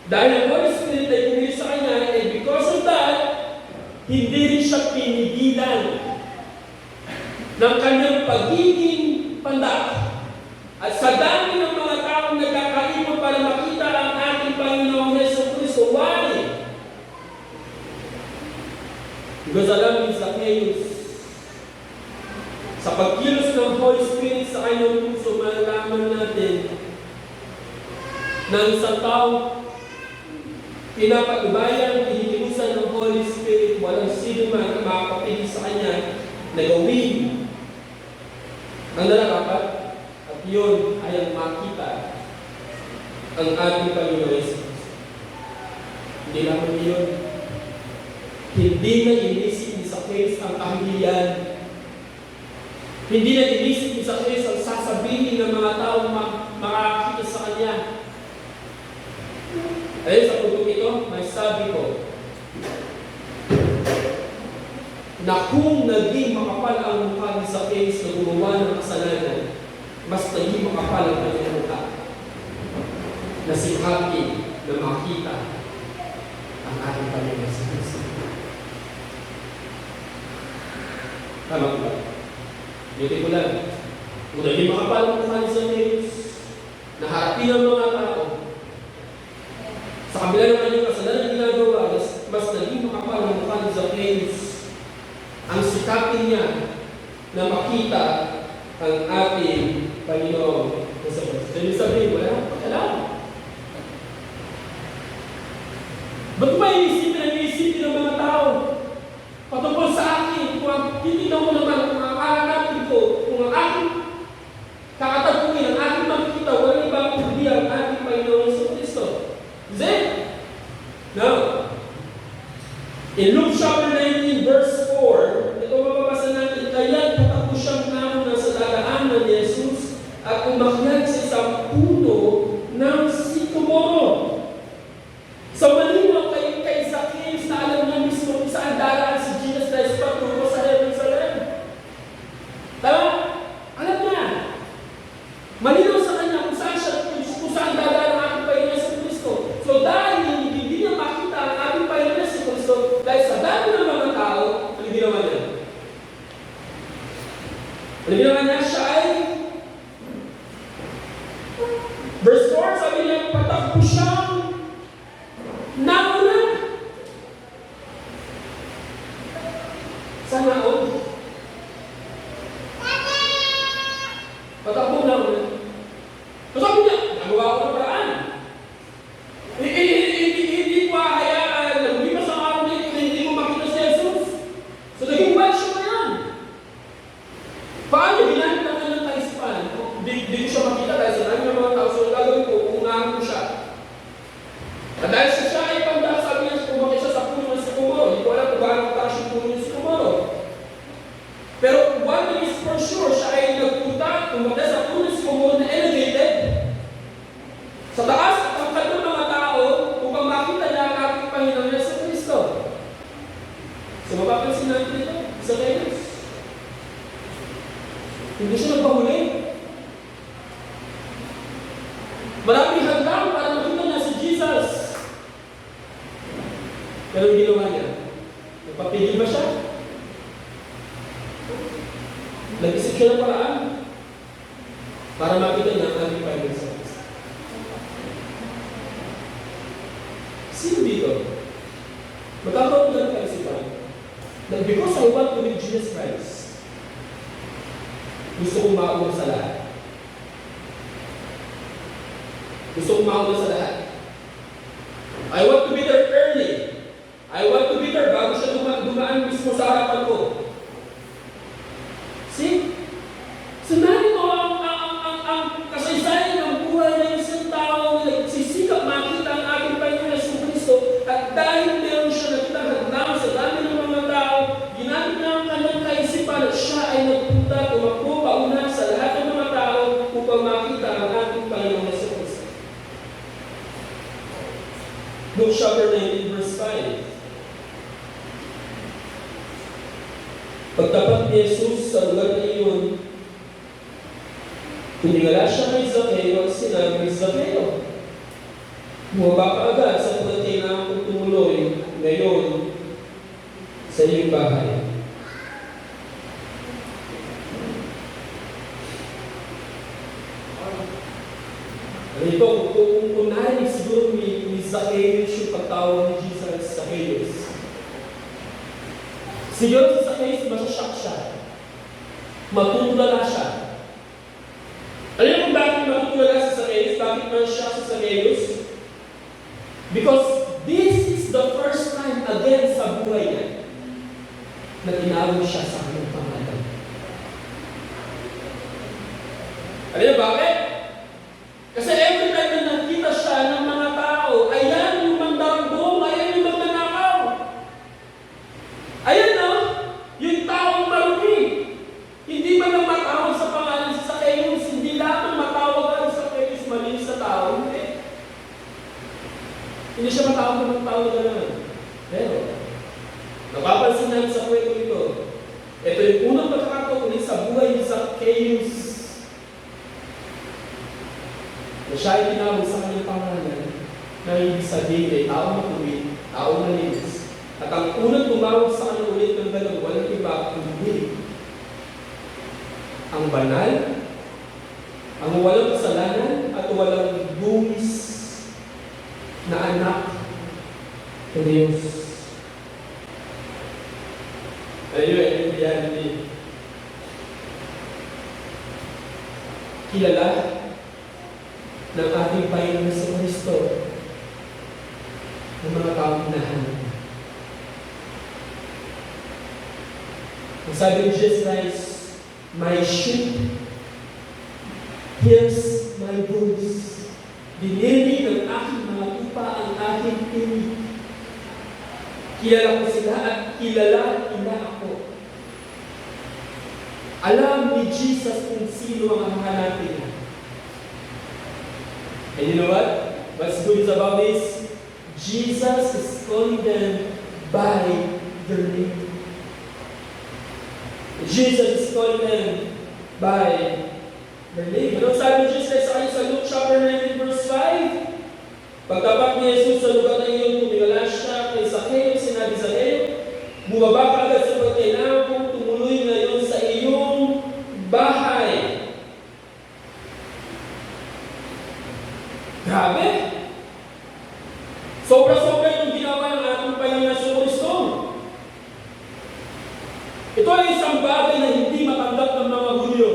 Speaker 1: dahil ang Holy Spirit ay kumilos sa kanya, and because of that, hindi rin siya pinigilan ng kanyang pagiging pandak. At sa dami ng mga taong nagkakalimot para makita ang ating Panginoong Jesucristo, why? Because alam ni Zacchaeus, sa pagkilos ng Holy Spirit sa kanyang puso, malalaman natin na isang tao pinapatubayan, hinihimusan ng Holy Spirit, walang sino man makakapili sa kanya na gawin ang nararapat, at yun ay ang makita ang ating Panginoon Jesus. Hindi lamang yun. Hindi na inisip ni Zacchaeus ang kahiliyan. Hindi na inisip ni Zacchaeus ang sasabihin ng mga tao makakita sa kanya. Ayun sa puntong ito, may sabi ko na kung naging makapal ang mukha ni Zacchaeus na gumawa ng kasalanan, mas naging makapal ang kanyang mukha na sikapin na makita ang ating Panginoon sa Kristo. Tama ba? Hindi ko lang. Kung naging makapal ang mukha ni Zacchaeus, naharapin ang mga tao, sa kabila ng kanyang kasalanan ginagawa, mas naging makapal ang mukha ni Zacchaeus ang sikapin niya na makita ang ating Panginoon sa Kristo. Ibig sabihin, wala akong pakialam. Ba't ba iisipin ng mga tao? patungkol sa akin, kung titignan ko naman, kung aanapin ko, kung ang aking kakatapuin, ang aking makikita, walang ibang kundi ang ating Panginoon Jesucristo. Is it? No. In Luke chapter 19, verse 4, ito mababasa natin, kaya patakbo siyang nauna sa dadaanan ni Jesus at umakyat sa isang puno ng sikomoro. So malinaw kay Zacchaeus na alam niya mismo kung saan daraan si Jesus Christ patungo sa Jerusalem. Tama? Alam niya. Malinaw sa kanya kung saan dadaan ang ating Panginoon sa Kristo. So dahil hindi niya makita ang ating Panginoon sa Kristo, dahil sa dami ng mga tao, ano ginawa niya? Ano ginawa niya? Siya ay verse 4, sabi niya, patakbo siyang nauna. Saan naon? Patakbo nauna. Patakbo niya, nagawa ko ng paraan. Hindi ko hayaan, hindi pa sa araw na ito, hindi ko makita si Jesus. So naging white siya na yan. Paano ginamit ang kanyang kaisipan? Hindi ko siya makita dahil sa dami ng mga tao. So gagawin ko, uunahan ko siya. At dahil siya ay pagdaan, sabi niya, pumakit siya sa puno ng sikomoro. Hindi ko alam kung gaano kataas yung puno ng sikomoro. Pero one thing is for sure, siya ay nagpunta, pumakit sa puno ng sikomoro na elevated. Sa taas, ang kanyang mga tao, upang makita niya ang ating Panginoon Yesu Cristo. So mapapansin natin ito, isa kayo. Hindi siya nagpahuli. Maraming hanggang para makita niya si Jesus. Pero hindi ginawa niya. Nagpapigil ba siya? Nag-isip siya ng paraan para makita niya ang ating Panginoon sa Kristo. Sino dito? Magkakaroon ng kaisipan na because I want to meet Jesus Christ, gusto kong mauna sa lahat. Gusto kong mauna sa lahat. I want to be there early. I want to be there bago siya dumaan mismo sa harapan ko. See? So narito ang kasaysayan ng buhay ng isang tao na nagsisikap makita ang ating Panginoon Yesu Cristo at dahil meron siya nakita hadlang sa dami ng mga tao, ginamit niya ang kanyang kaisipan at siya ay nagpunta, tumakbo pauna sa lahat ng mga tao upang makita ang ating Panginoon Yesu Cristo. Luke chapter 19 verse 5. Pagtapat ni Jesus sa lugar na iyon, tiningala siya kay Zacchaeus at sinabi, Zacchaeus, bumaba ka agad sa kailangan kong tumuloy ngayon sa iyong bahay. Ito, kung narinig siguro ni Zacchaeus yung pagtawag ni Jesus sa Zacchaeus. Siguro si Zacchaeus, masashock siya. Matutulala siya. Alam mo kung bakit matutulala si Zacchaeus? Bakit masashock si Zacchaeus? Because this is the first time again sa buhay niya na tinawag siya sa kanyang pangalan. Alam niyo bakit? Kasi every time na nakita siya ng mga tao, ayan yung mandarbo, ayan yung magnanakaw. Ayan no, yung taong marumi. Hindi ba nang matawag sa pangalan sa Zacchaeus? Hindi lamang matawag ang Zacchaeus malinis sa tao. Hindi siya matawag ng tao na naman. Pero, napapansin natin sa kwento ito, ito yung unang pagkakataon sa buhay ni Zacchaeus na siya ay tinawag sa kanyang pangalan na ibig sabihin ay taong matuwid, taong malinis. At ang unang tumawag sa kanya ulit ng gano'n, walang iba kundi ang banal, ang walang kasalanan at walang buwis na anak ng Diyos. Ayun, reality. Kilala ng ating Panginoon sa Kristo ng mga taong hinahanap. Ang sabi ni Jesus Christ, my sheep hears my voice. Dininig ng aking mga tupa ang aking tinig. Kilala ko sila at kilala nila ako. Alam ni Jesus kung sino ang hahanapin niya. And you know what? What's good about this? Jesus is calling them by their name. Jesus is calling them by their name. Ano sabi ni Jesus sa Luke chapter 19 verse 5? Pagtapat ni Jesus sa lugar na iyon, tumingala siya kay Zacchaeus, sinabi sa Zacchaeus, bumaba ka agad sapagkat kailangan kong tumuloy ngayon sa iyong bahay. Grabe! Sobra-sobra yung ginawa ng ating Panginoon sa Kristo. Ito ay isang bagay na hindi matanggap ng mga Hudyo.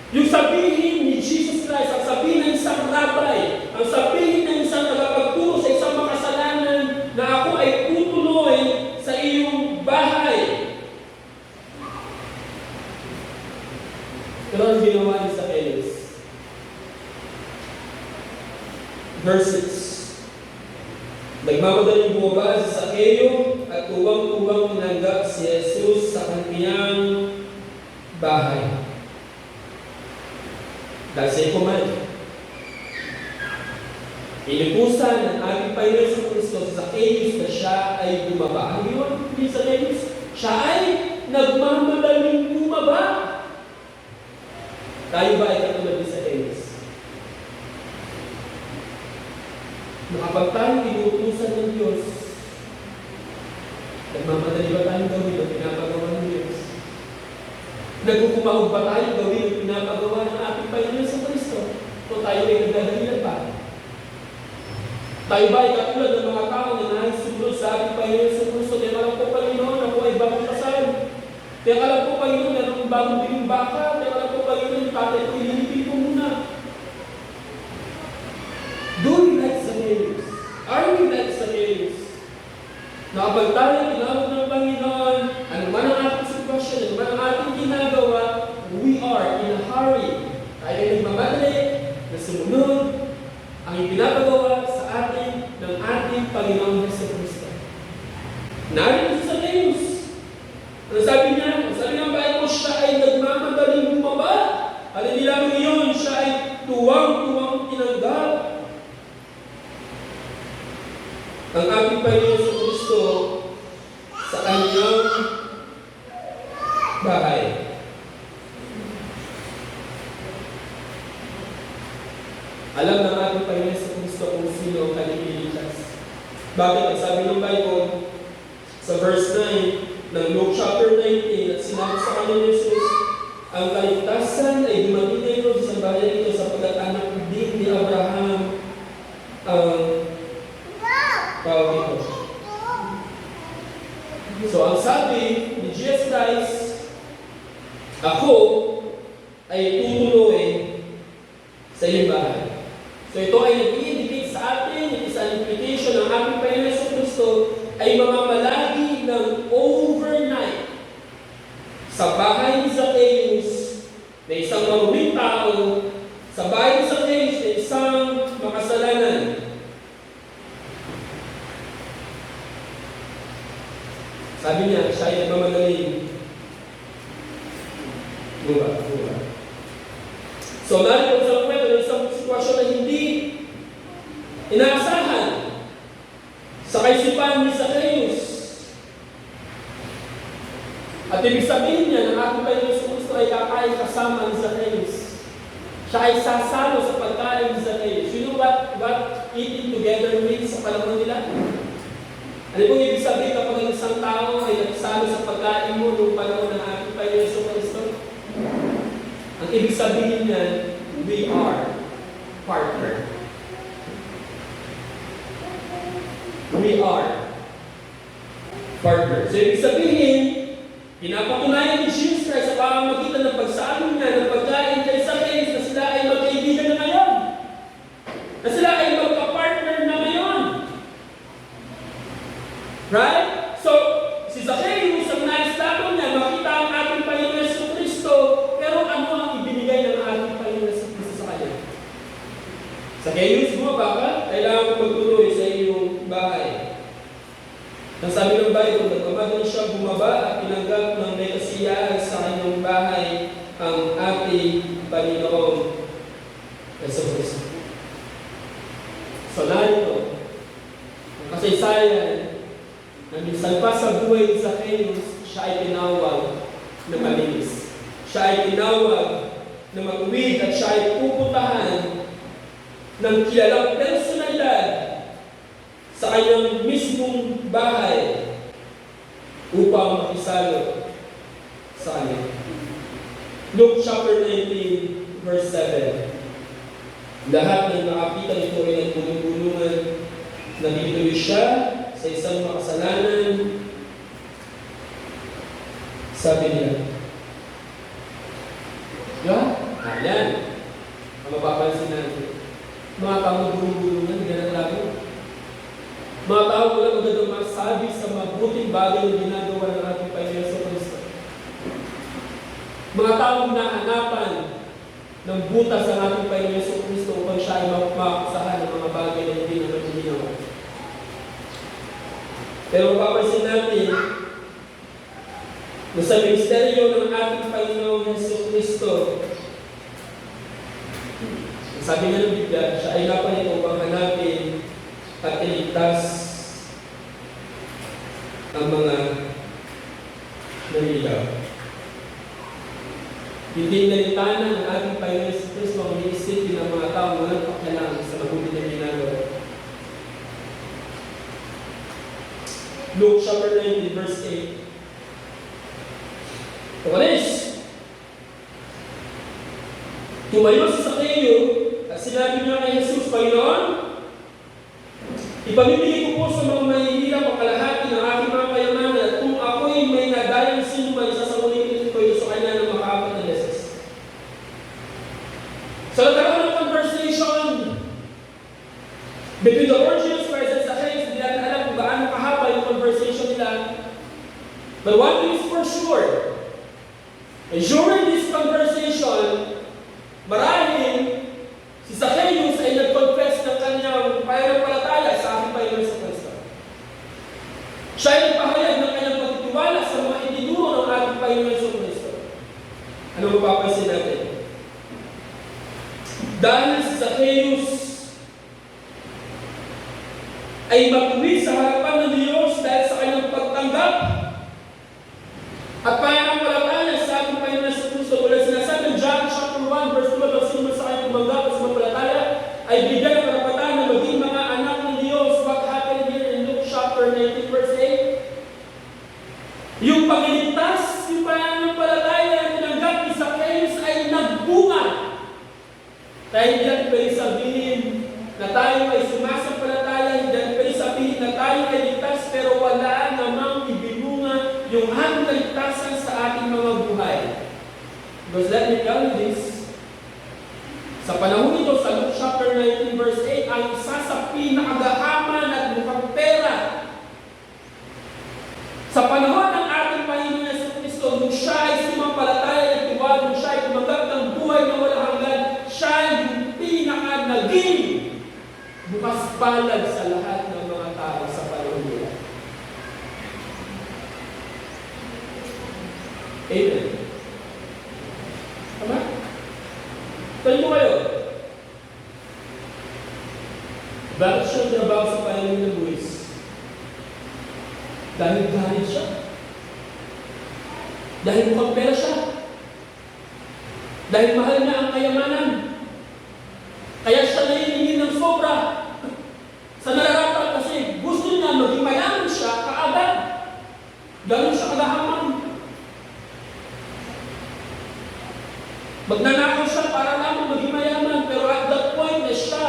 Speaker 1: Yung sabihin ni Jesus Christ, ang sabihin ng isang rabbi, ang sabihin ng isang tagapagturo sa isang makasalanan na ako ay tutuloy sa iyong bahay. Pero ang ginawa ni Zacchaeus. Verse 6. Nagmamadaling bumaba si Zacchaeus at tuwang-tuwang tinanggap si Jesus sa kanyang bahay. Dahil sa ikuman, inipusan ng ating Panginoon sa Kristo si Zacchaeus na siya ay bumaba. Ano yun? Ni Zacchaeus? Siya ay nagmamadaling bumaba. Tayo ba ay katulad ni Zacchaeus? Na kapag tayo inuutusan ng Diyos, nagmamadali ba tayong gawin ang pinapagawa ng Diyos? Nagkukumahog ba tayong gawin ang pinapagawa ng ating Panginoon sa Kristo? O tayo ay nagdadahilan ba? Tayo ba ay katulad ng mga tao na nais sumunod sa ating Panginoon sa Kristo? Kaya alam po, Panginoon, ako ay bagong kasal. Kaya alam po, Panginoon, na ng bagong biling baka. Kaya alam po, Panginoon, yung tatay ko, ililipin ko muna. Do you like Zacchaeus? Are you like Zacchaeus? Na kapag tayo tinawag ng Panginoon, ano man ang ating sitwasyon, ano man ang ating ginagawa, we are in a hurry. Tayo ay nagmamadali na sumunod ang ipinapagawa sa atin ng ating Panginoon Jesucristo. Narito si Zacchaeus. Ano sabi niya? Sabi ng Bible, siya ay nagmamadaling bumaba. At hindi lang iyon, siya ay tuwang-tuwang tinanggap ang ating Panginoon sa Kristo sa kanyang bahay. Alam ng ating Panginoon sa Kristo kung sino ang kanyang ililigtas. Bakit? Ang sabi ng Bible sa verse 9 ng Luke chapter 19 at sinabi sa kanya ni Jesus, ang kaligtasan ay dumating na ito sa bayan ito sapagkat anak din ni Abraham ang tawag ito. So, ang sabi ni Jesus Christ, ako ay tutuloy sa iyong bahay. So, ito ay nag-i-indicate sa atin, it is an invitation ng ating Panginoon sa Kristo ay mamamalagi ng overnight sa bahay ni Zacchaeus na isang maruming tao, sa bahay ni Zacchaeus na isang makasalanan. Sabi niya, siya ay nagmamadaling bumaba. So, narito sa kwento ng isang sitwasyon na hindi inaasahan sa kaisipan ni Zacchaeus. At ibig sabihin niya ng ating Panginoon sa Kristo ay kakain kasama ni Zacchaeus. Siya ay sasalo sa pagkain ni Zacchaeus. You know what eating together means sa panahon nila? Ano pong ibig sabihin kapag ang isang tao ay nagsalo sa pagkain mo noong panahon ng ating Panginoon sa Kristo? Ang ibig sabihin niya, we are partner. We are partner. So ibig sabihin, pinapatunayan ni Jesus Christ sa pamamagitan ng pagsalo niya ng pagkain kay Zacchaeus na sila ay magkaibigan na ngayon. Na sila ay magka-partner na ngayon. Right? So, si Zacchaeus, ang nais-tato niya, ako magtuloy sa iyong bahay. Nang sabi ng Bible, nagmamadali siya bumaba at tinanggap ng may kasiyahan sa kanyang bahay ang ating Panginoon Yesu Kristo. So narito, ang kasaysayan na minsan pa sa buhay ni Zacchaeus, siya ay tinawag na malinis. Siya ay tinawag na mag-uwid at siya ay pupuntahan ng kilalang personalidad sa kanyang mismong bahay upang makisalo sa kanya. Luke chapter 19, verse 7. Lahat ng nakakita nito ay nagpulong-pulungan na dituloy siya sa isang makasalanan. Sabi niya, ayan, ang mapapansin natin. Mga tao gulong-gulungan, hindi na lalo. Mga tao walang magandang masabi sa mabuting bagay na ginagawa ng ating Panginoon sa Kristo. Mga taong nahanapan ng butas ng ating Panginoon sa Kristo upang siya ay mapasahan ng mga bagay na hindi naman ginawa. Pero mapapansin natin na sa ministeryo ng ating Panginoon Yesu Kristo, sabi nga ng Biblia, siya ay napanito upang hanapin at iligtas ang mga naligaw. Hindi nalitanan ng ating Panginoon Yesu Kristo ang iisipin ng mga tao walang pakialam sa mabuti na ginagawa. Luke chapter 19, verse 8. Tumalis! Tumayo si Zacchaeus at sinabi niya kay Jesus, Panginoon, ipamimigay ko po sa mga mahihirap ang kalahati ng aking mga kayamanan at kung ako'y may nadayang sino man, isasagutin ko ito sa kanya ng makapat na beses. So nagkaroon ng conversation between the Lord Jesus Christ and Zacchaeus. Hindi natin alam kung gaano kahaba yung conversation nila. But one thing is for sure, during this conversation, marahil si Zacchaeus ay nag-confess ng kanyang pananampalataya sa ating Panginoon sa Kristo. Siya ay nagpahayag ng kanyang pagtitiwala sa mga itinuro ng ating Panginoon sa Kristo. Ano mapapansin natin? Dahil si Zacchaeus ay matuwid sa harapan ng Diyos dahil sa kanyang pagtanggap at pananampalataya sa ating Panginoon sa Kristo. Wala sinasabi ng John chapter 1, verse 12, ang sino sa kanyang tumanggap at sumampalataya ay bigyan ng karapatan na maging mga anak ng Diyos. What happened here in Luke chapter 19, verse 8? Yung pagliligtas, yung pananampalataya na tinanggap ni Zacchaeus ay nagbunga. Dahil hindi natin pwede sabihin na tayo ay sumasampalataya, hindi natin pwede sabihin na tayo ay ligtas, pero wala namang ibinunga yung ating kaligtasan sa ating mga buhay. Because let me tell you this, sa panahon ito, sa Luke chapter 19, verse 8, ang isa sa pinakagahaman at mukhang pera sa panahon ng ating Panginoon Yesu Kristo, nung siya ay sumampalataya ng tiwala, nung siya ay tumanggap ng buhay na walang hanggan, siya ay yung pinaka-naging bukas palad sa lahat ng mga tao sa panahon nila. Amen. Tama? Tayo mo kayo. Bakit siya trabaho sa Panginoon ng buwis? Dahil galit siya. Dahil mukhang pera siya. Dahil mahal niya ang kayamanan. Kaya siya nahihingin ng sobra. Sa nararapat kasi gusto niya maging mayaman siya kaagad. Ganun siya kagahaman. Magnanakaw siya para lamang maging mayaman. Pero at that point na siya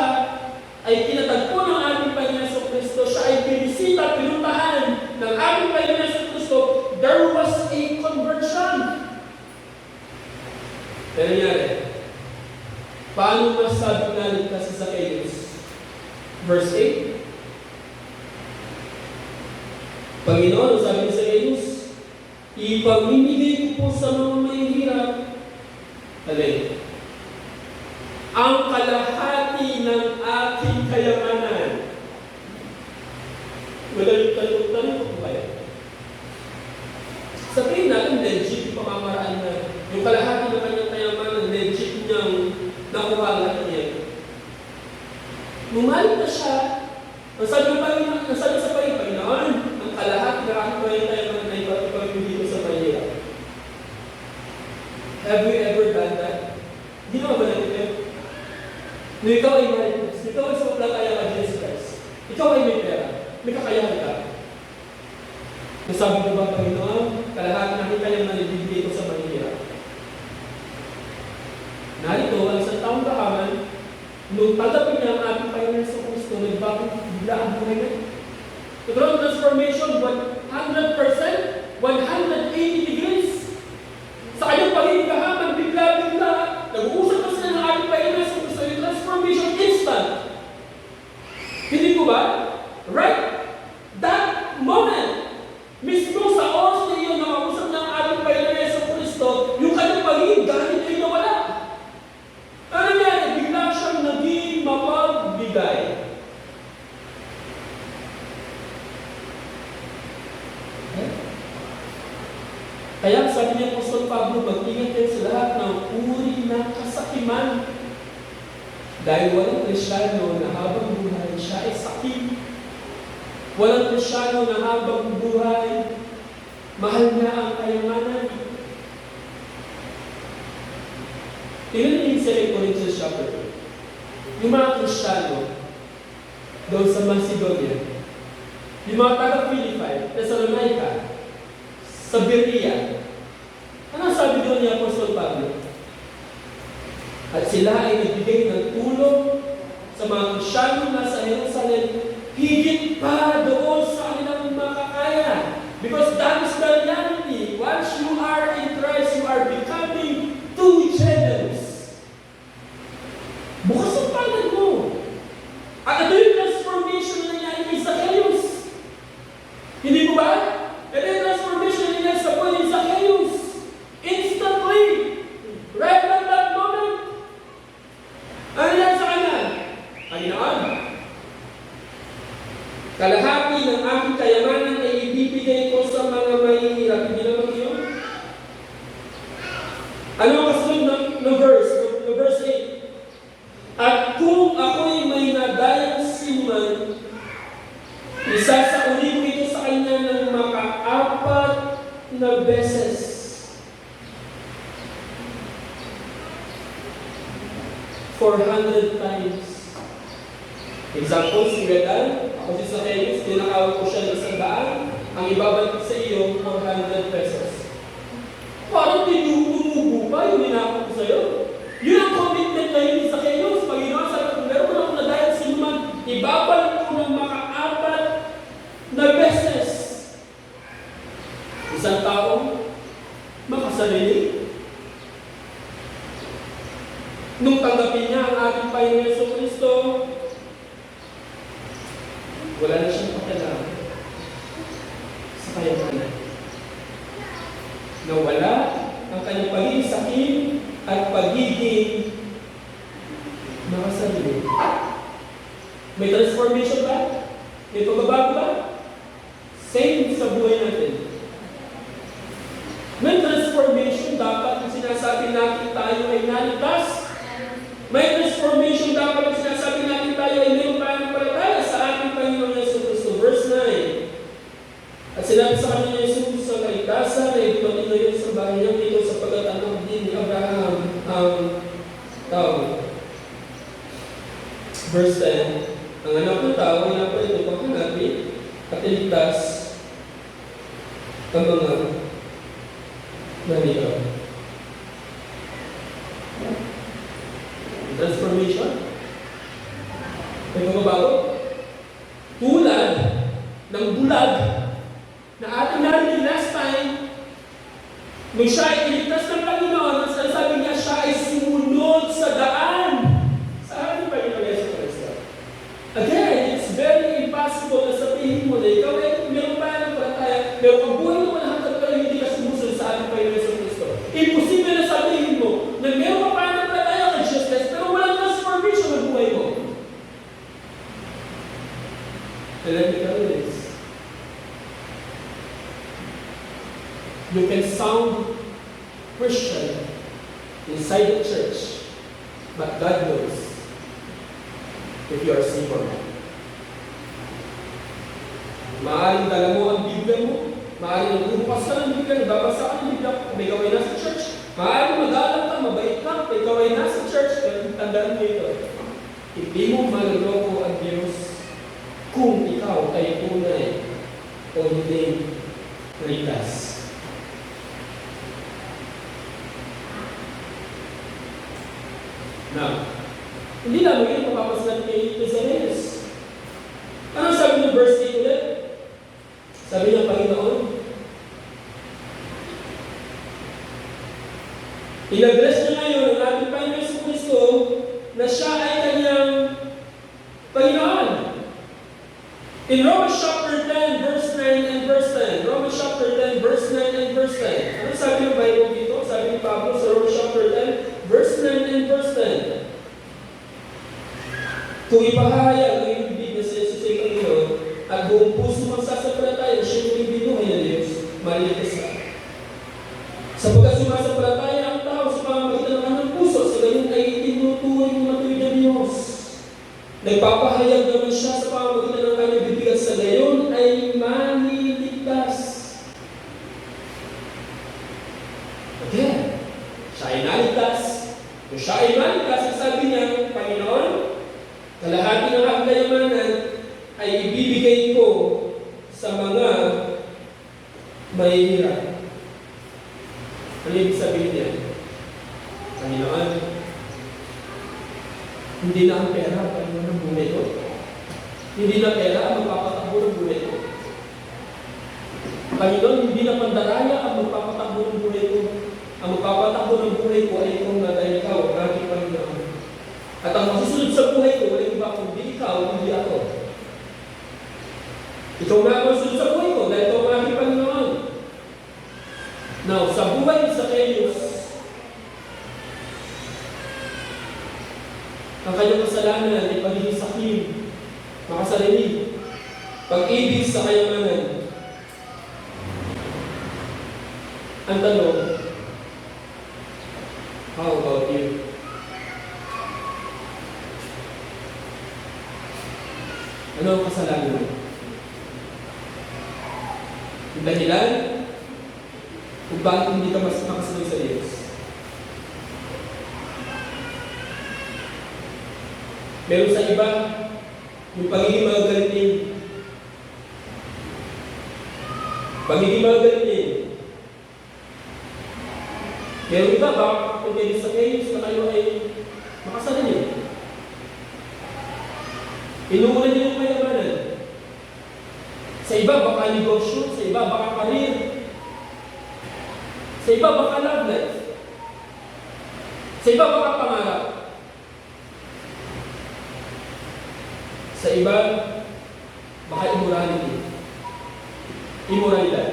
Speaker 1: ay tinatagpo ng ating Panginoon sa Kristo, siya ay binisita, pinuntahan ng ating Panginoon sa Kristo, there was a conversion. Pero nangyari, paano masabi na ligtas si Zacchaeus? Verse 8. Panginoon, sabi ni Zacchaeus, ipamimigay ko po sa mga mahihirap. Alin? Ang kalahati ng aking kayamanan. kalahati na aking tayo na ipag-ibig dito sa Manila. Have you ever done that? Hindi naman ba natin yun? Nung ikaw ay married, ikaw ay sumaplang kaya ka Jesus Christ. Ikaw ay may pera, may kakayahan ka. Nasabi mo ba, Panginoon, kalahati na aking kayang nanibigay ko sa Manila. Narito, ang isang taong kahaman, nung tanggapin niya ang ating Panginoon sa Kristo, nagbagong bigla ang buhay niya. Nagkaroon ng transformation, 100%, 180 degrees. Sa kanyang pagiging kahaman, bigla-bigla, nag-uusap na sila ng ating Panginoon sa Kristo, yung transformation instant. Hindi ko ba? Right? That moment, mismo sa oras na iyon, nakausap ng ating Panginoon sa Kristo, yung kanyang pagiging ganit ay nawala. Ano nangyari? Bigla siyang naging mapagbigay. Kaya sabi niya Apostol Pablo, mag-ingat kayo sa lahat ng uri ng kasakiman. Dahil walang Kristyano na habang buhay siya ay sakit. Walang Kristyano na habang buhay, mahal niya ang kayamanan. Tingnan niyo sa 2 Corinthians chapter 2. Yung mga Kristyano, doon sa Macedonia, yung mga taga-Philippi, Thessalonica, sa Berea, ano sabi doon ni Apostol Pablo? At sila ay nagbigay ng tulong sa mga Kristyano na sa Jerusalem, higit pa doon sa kanilang makakaya. Because that is the reality. Once you are in Christ, you are becoming too generous. Bukas ang palad mo. At ito yung transformation na nangyari kay Zacchaeus. Hindi mo ba? Ito yung transformation na nangyari sa buhay ni Zacchaeus. Instantly. Right at that moment. Ano yan sa kanya? Panginoon, kalahati ng aking kayamanan ay ibibigay ko sa mga mahihirap. Hindi naman yun? Ano ang kasunod ng verse? No verse 8. At kung ako'y may nadayang sinuman, isasauli ko ito sa kanya ng maka-4 na beses. 400 times. Example, si Gadan, ako si Zacchaeus, tinakawag ko siya ng 100, ang ibabalik sa iyo, 400 pesos. Parang tinumubo pa yung ninakot ko sa iyo. Yun ang commitment na yun ni Zacchaeus. Panginoon, sabi ko, meron ako na dahil sinuman, ibabalik ko ng maka-4 na beses. Isang tao, makasarili. Nung tanggapin niya ang ating Panginoon Yesu Kristo, wala na siyang pakialam sa kayamanan. Nawala ang kanyang pagiging sakim at pagiging makasarili. May transformation ba? May pagbabago ba? Same sa buhay natin. May transformation dapat kung sinasabi natin tayo ay naligtas. May transformation dapat kung sinasabi natin tayo ay mayroong pananampalataya sa ating Panginoon Yesu Kristo. Verse 9. At sinabi sa kanya ni Jesus sa kaligtasan ay dumating na yun sa bahay niya dito sapagkat anak din ni Abraham ang tao. Verse 10. Ang anak ng tao ay napalit upang hanapin at iligtas ang mga naligaw. Transformation. May pagbabago. Tulad ng bulag na ating narinig last time, nung siya ay iligtas ng Panginoon, at sabi niya siya ay sumunod sa daan sa ating Panginoon Yesu Kristo. Again, it's very impossible na sabihin mo na ikaw ay meron pa ng palataya, meron kang buhay na malahatan pero hindi ka sumusunod sa ating Panginoon Yesu Kristo. Imposible na sabihin mo na meron pa ng palataya kay Jesus, pero walang transformation ng buhay mo. And let me tell you this. You can sound Christian inside the church, but God knows if you are saved or not. Maaaring dala mo ang Biblia mo. Maaaring nagbubukas ka ng Biblia, nagbabasa ka ng Biblia, may ikaw ay nasa church. Maaaring magalang ka, mabait ka, may ikaw ay nasa church. Pero tandaan mo ito, hindi mo maluloko ang Diyos kung ikaw ay tunay o hindi ligtas. Now, hindi naman yun mapapasalan kay Isaías. Ano sabi ng verse 8 ulit? Sabi ng Panginoon, in-address niya ngayon ang ating Panginoon sa Kristo na siya ay kanyang Panginoon. In Romans chapter 10, verse 9 and verse 10. Romans chapter 10, verse 9 and verse 10. Ano sabi ng Bible dito? Sabi ni Pablo sa Romans chapter 10, verse 9 and verse 10. Kung ipahayag ang iyong bibig na sa Jesus ay Panginoon at buong puso magsasampalataya, siya yung binuhay na Diyos, maliligtas ka. Sapagkat sumasampalataya ang tao sa pamamagitan ng kanyang puso, sa ganyan ay itinuturing ng matuwid na Diyos. Nagpapahayag naman siya sa pamamagitan ng kanyang bibig at sa gayon ay maliligtas. Again, siya ay naligtas. Kung siya ay naligtas, sabi niya, Panginoon, kalahati ng aking kayamanan ay ibibigay ko sa mga mahihirap. Ano ibig sabihin niya? Panginoon, hindi na ang pera ang Panginoon ng buhay ko. Hindi na pera ang magpapatakbo ng buhay ko. Panginoon, hindi na pandaraya ang magpapatakbo ng buhay ko. Ang magpapatakbo ng buhay ko ay ikaw na dahil ikaw, ang aking Panginoon. At ang masusunod sa buhay ko, walang iba kundi ikaw, hindi ako. Ikaw na ang masusunod sa buhay ko, dahil ikaw ang aking Panginoon. Now, sa buhay ni Zacchaeus, ang kanyang kasalanan ay pagiging sakim, makasarinig, pag-ibig sa kayamanan. Ang tanong, how about you? Ano ang kasalanan mo? Yung dahilan kung bakit hindi ka mas makasunod sa Diyos. Meron sa iba, yung pagiging magagaling. Pagiging magagaling. Meron iba ba, kung kayo sa kayo na kayo ay makasalanin. Inuunan niyo yung kayamanan. Sa iba, baka negosyo. Sa iba, baka karir. Sa iba, baka love life. Sa iba, baka pangarap. Sa iba, baka immorality. Immoralidad.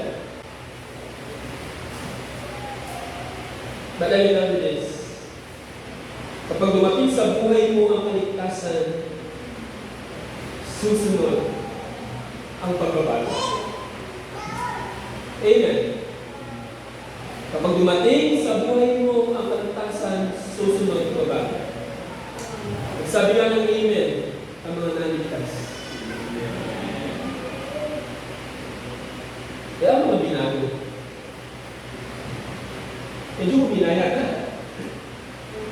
Speaker 1: But I love this. Kapag dumating sa buhay mo ang kaligtasan, susunod ang pagbabago. Amen. Kapag dumating sa buhay mo ang kaligtasan, susunod ang pagbabago. Sabi nga ng amen ang mga naligtas. Kaya ang mga binago. Medyo binaya ka.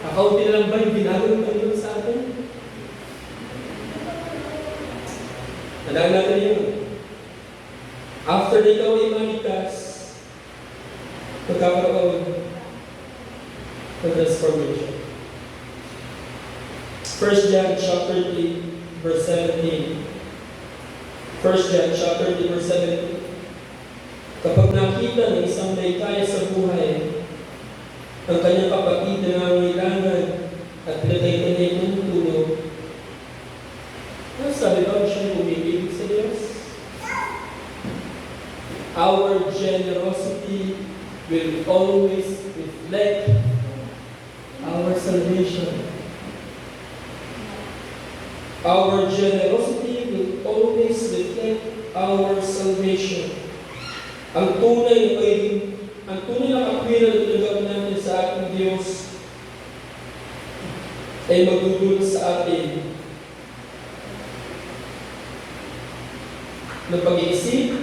Speaker 1: Kakaunti na lang ba yung binago ng Panginoon sa atin? Tandaan natin yun. After na ikaw ay maligtas, magkakaroon ng transformation. 1 John chapter 3, verse 17. 1 John chapter 3, verse 17. Kapag nakita ng isang may kaya sa buhay, ang kanyang kapatid na nangangailangan at pinagkaitanay ng tulong, ano sabi ba siya umibig sa Diyos? Our generosity will always reflect our salvation. Our generosity will always reflect our salvation. Ang tunay na katwiran na tinanggap natin sa ating Diyos ay magdudulot sa atin ng pag-iisip,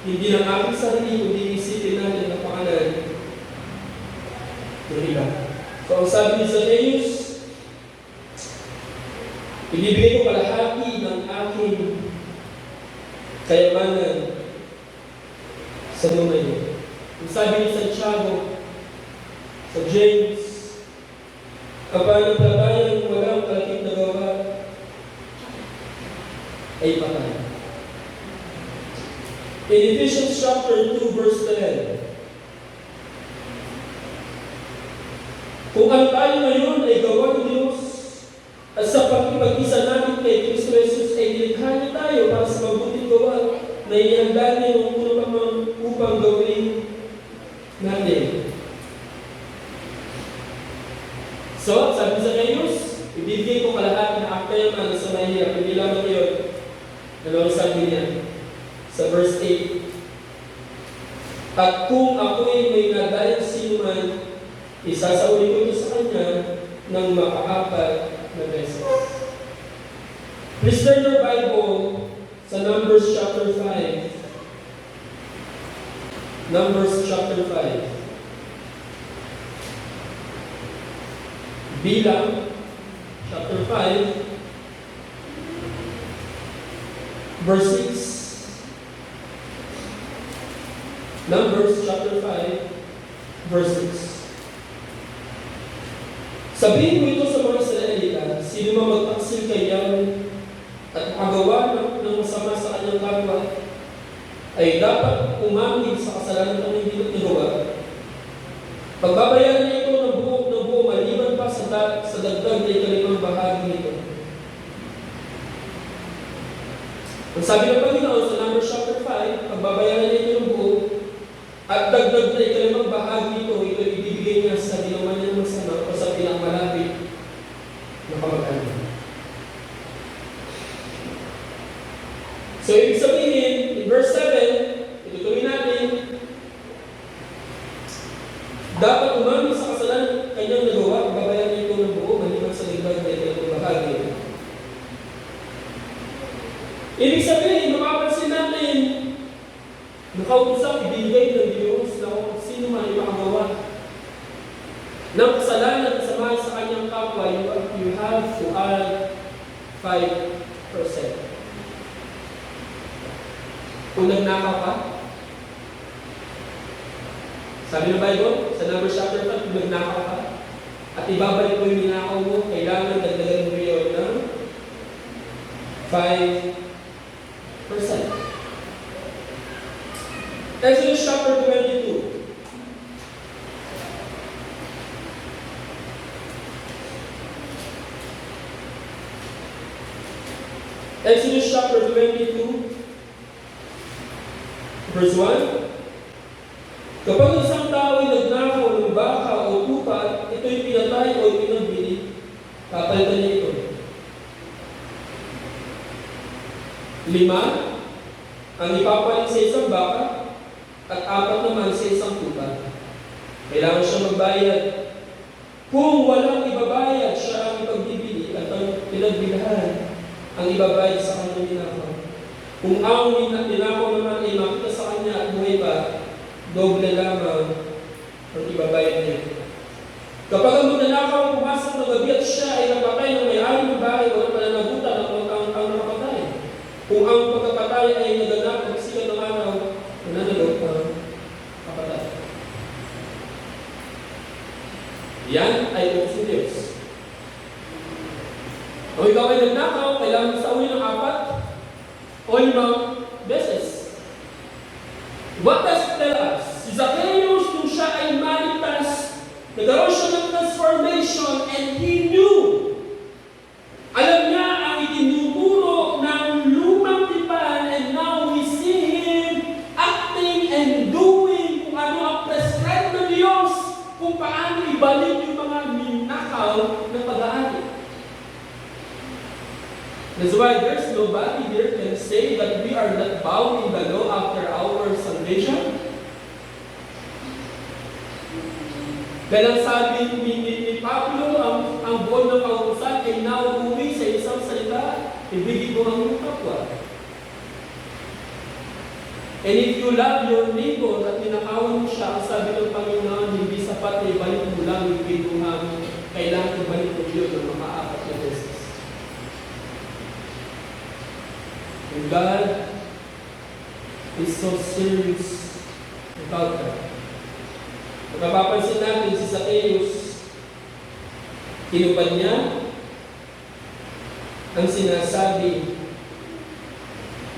Speaker 1: hindi ng aking sarili, kundi isipin natin ang pangalan ng iba. So ang sabi ni Zacchaeus, ibibigay ko kalahati ng aking kayamanan sa lumayo. Ang sabi ni Santiago, sa James, ang pananampalatayang walang kalakip na gawa ay patay. In Ephesians chapter 2, verse 10, kung ang tayo ngayon ay gawa ng Diyos, at sa pagkipag-isa natin kay Kristo Jesus ay nilikha niya tayo para sa mabuting gawa na ihanda niya ng uno pa man upang gawin natin. So, sabi sa Zacchaeus, ibibigay ko kalahati na akayaman sa mahirap. Hindi lamang yun. Ano sabi niya? Sa verse 8. At kung ako'y may nadayang sino man, isasauli ko ito sa kanya ng makaapat na beses. Please turn your Bible sa Numbers chapter 5. Numbers chapter 5. Bilang chapter 5, verse 6. Numbers chapter 5, verse 6. Sabihin mo ito sa mga Israelita, sino man magtaksil kay Yahweh at makagawa ng masama sa kanyang kapwa, ay dapat umamin sa kasalanan ng hindi nagawa. Pagbabayaran niya ito ng buo maliban pa sa dagdag na ikalimang bahagi nito. Ang sabi ng Panginoon sa Numbers chapter 5, pagbabayaran niya ito ng buo, at dagdag na ikalimang bahagi nito, ito ibibigay niya sa ginawa niya ng masama o sa pinakamalapit na kamag-anak. So, ibig sabihin, in verse 7, itutuloy natin, dapat umamin sa kasalanan kanyang nagawa, babayaran niya ito ng buo, maliban sa dagdag na ikalimang bahagi. Ibig sabihin, mapapansin natin, nakausap, ibigay ng Diyos na kung sino man ay makagawa ng kasalanan at samahan sa kanyang kapwa, you have to add 5%. Kung nagnakaw ka, sabi ng Bible, sa Numbers chapter 5, kung nagnakaw ka, at ibabalik mo yung ninakaw mo, kailangan dagdagan mo yun ng 5%. Exodus chapter 22. Exodus chapter 22, verse 1. Kapag isang tao ay nagnakaw ng baka o tupa, ito'y pinatay o ipinagbili, papalitan niya ito. 5, ang ipapalit sa isang baka, at 4 naman sa isang tupa. Kailangan siya magbayad. Kung walang ibabayad, siya ang ipagbibili at ang pinagbilhan ang ibabayad sa kanyang ninakaw. Kung ang ninakaw naman ay makita sa kanya at buhay pa, doble lamang ang ibabayad niya. Kapag ang magnanakaw pumasok ng gabi at siya ay napatay ng may-ari ng bahay, walang pananagutan ang nakapatay. Kung ang pagkapatay ay naganap ng sikat ng araw, nananalog ang kapatay. Yan ay utos ng Diyos. Kung ikaw ay nagnakaw, kailangan sa uli ng 4 o 5 beses. What does it tell us? Si Zacchaeus, kung siya ay manitas, nagkaroon siya ng transformation and he knew. Alam niya ang itinuturo ng lumang tipan and now we see him acting and doing kung ano ang prescribe ng Diyos, kung paano ibalik yung mga ninakaw ng pag-aari. That's why there's nobody here can say that we are not bowing the law after our salvation. Dahil ang sabi ni Pablo, ang buwan ng kautusan ay nauuwi sa isang salita, ibigay mo ang iyong kapwa. you love your neighbor at ninakawan mo siya, ang sabi ng Panginoon, hindi sapat na ibalik mo lang yung kinuha mo. Kailangan ibalik mo yun ng mga 4 na beses. And God is so serious about that. Mapapansin natin si Zacchaeus, tinupad niya ang sinasabi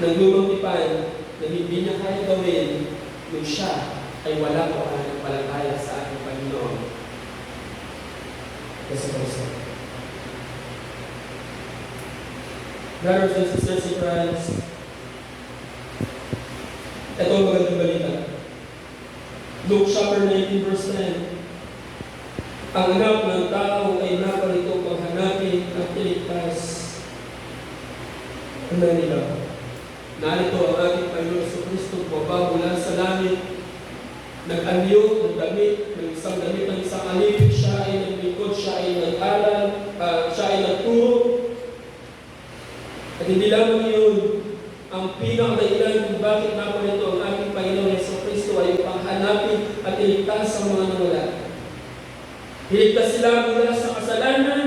Speaker 1: ng lumang tipan na hindi niya kaya gawin nung siya ay wala pa ng palataya sa ating Panginoon. Kasi Kristo. Brothers and sisters in Christ, ito ang magandang balita. Luke chapter 19 verse 10. Ang anak ng tao ay naparito paghanapin at iligtas ang nila. Narito ang ating Panginoon sa Kristo, baba mula sa langit, nag-anyo ng damit, ng isang damit ng isang alip, siya ay naglingkod, siya ay nag-aral, siya ay nagturo. At hindi lamang yun, ang pinakadahilan kung bakit naparito ang ating Panginoon sa Kristo ay upang hanapin at iligtas ang mga nawala. Iligtas sila mula sa kasalanan,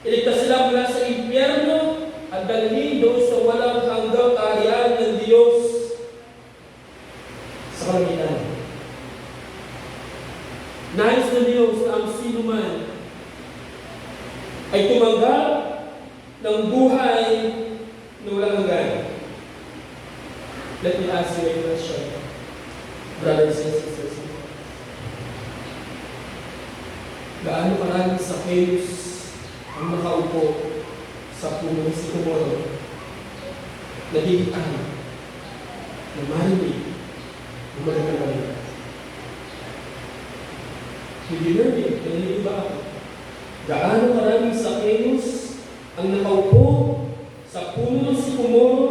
Speaker 1: iligtas sila mula sa impyerno, at dalhin doon sa walang hanggang kaharian ng Diyos sa kalangitan. Nais na Diyos na ang sino man ay tumanggap ng buhay na walang hanggan. Let me ask you a question, brothers and sisters. Gaano karaming Zacchaeus ang nakaupo sa punong sikomoro, nahihitan, na marinig, na malagalaga. Hindi learning, nalilig ba ako? Gaano maraming Zacchaeus ang nakaupo sa puno ng sikomoro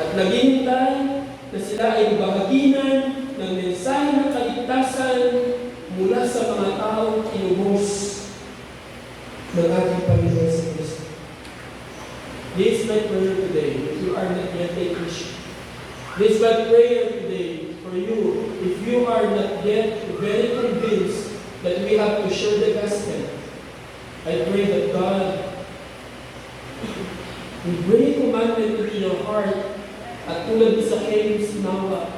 Speaker 1: at naghihintay na sila ay bahaginan ng mensahe ng kaligtasan mula sa mga taong kinubos ng ating Panginoon sa Kristo. This is my prayer today, if you are not yet a Christian. This is my prayer today for you, if you are not yet very convinced that we have to share the gospel. I pray that God will bring commandment into your heart at tulad sa kayo sinawa.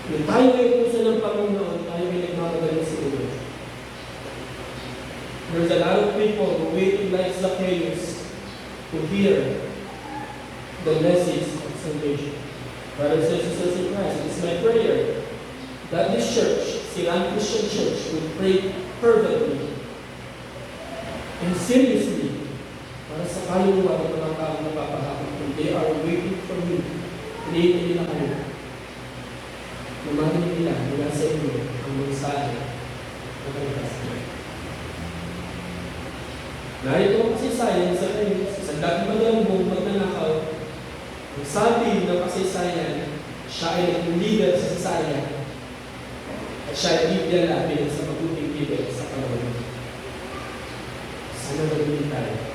Speaker 1: Kung tayo ay puso ng Panginoon, tayo ay nagmamagaling sa ulo. There's a lot of people who waiting like Zacchaeus to hear the message of salvation. Brothers and sisters in Christ, it's my prayer that this church, Silang Christian Church, will pray fervently and seriously para sa kaluluwa ng mga taong napapahakot kung they are waiting for you. Hinihintay nila kayo. Namahal nila mula sa inyo ang mensahe ng kaligtasan. Narito ang kasaysayan sa kayo, sa dating maglambong magnanakaw, ang sabi ng kasaysayan, siya ay naging leader sa kasaysayan at siya ay bigyan bilang sa mabuting leader sa panahon. Sana magiging tayo.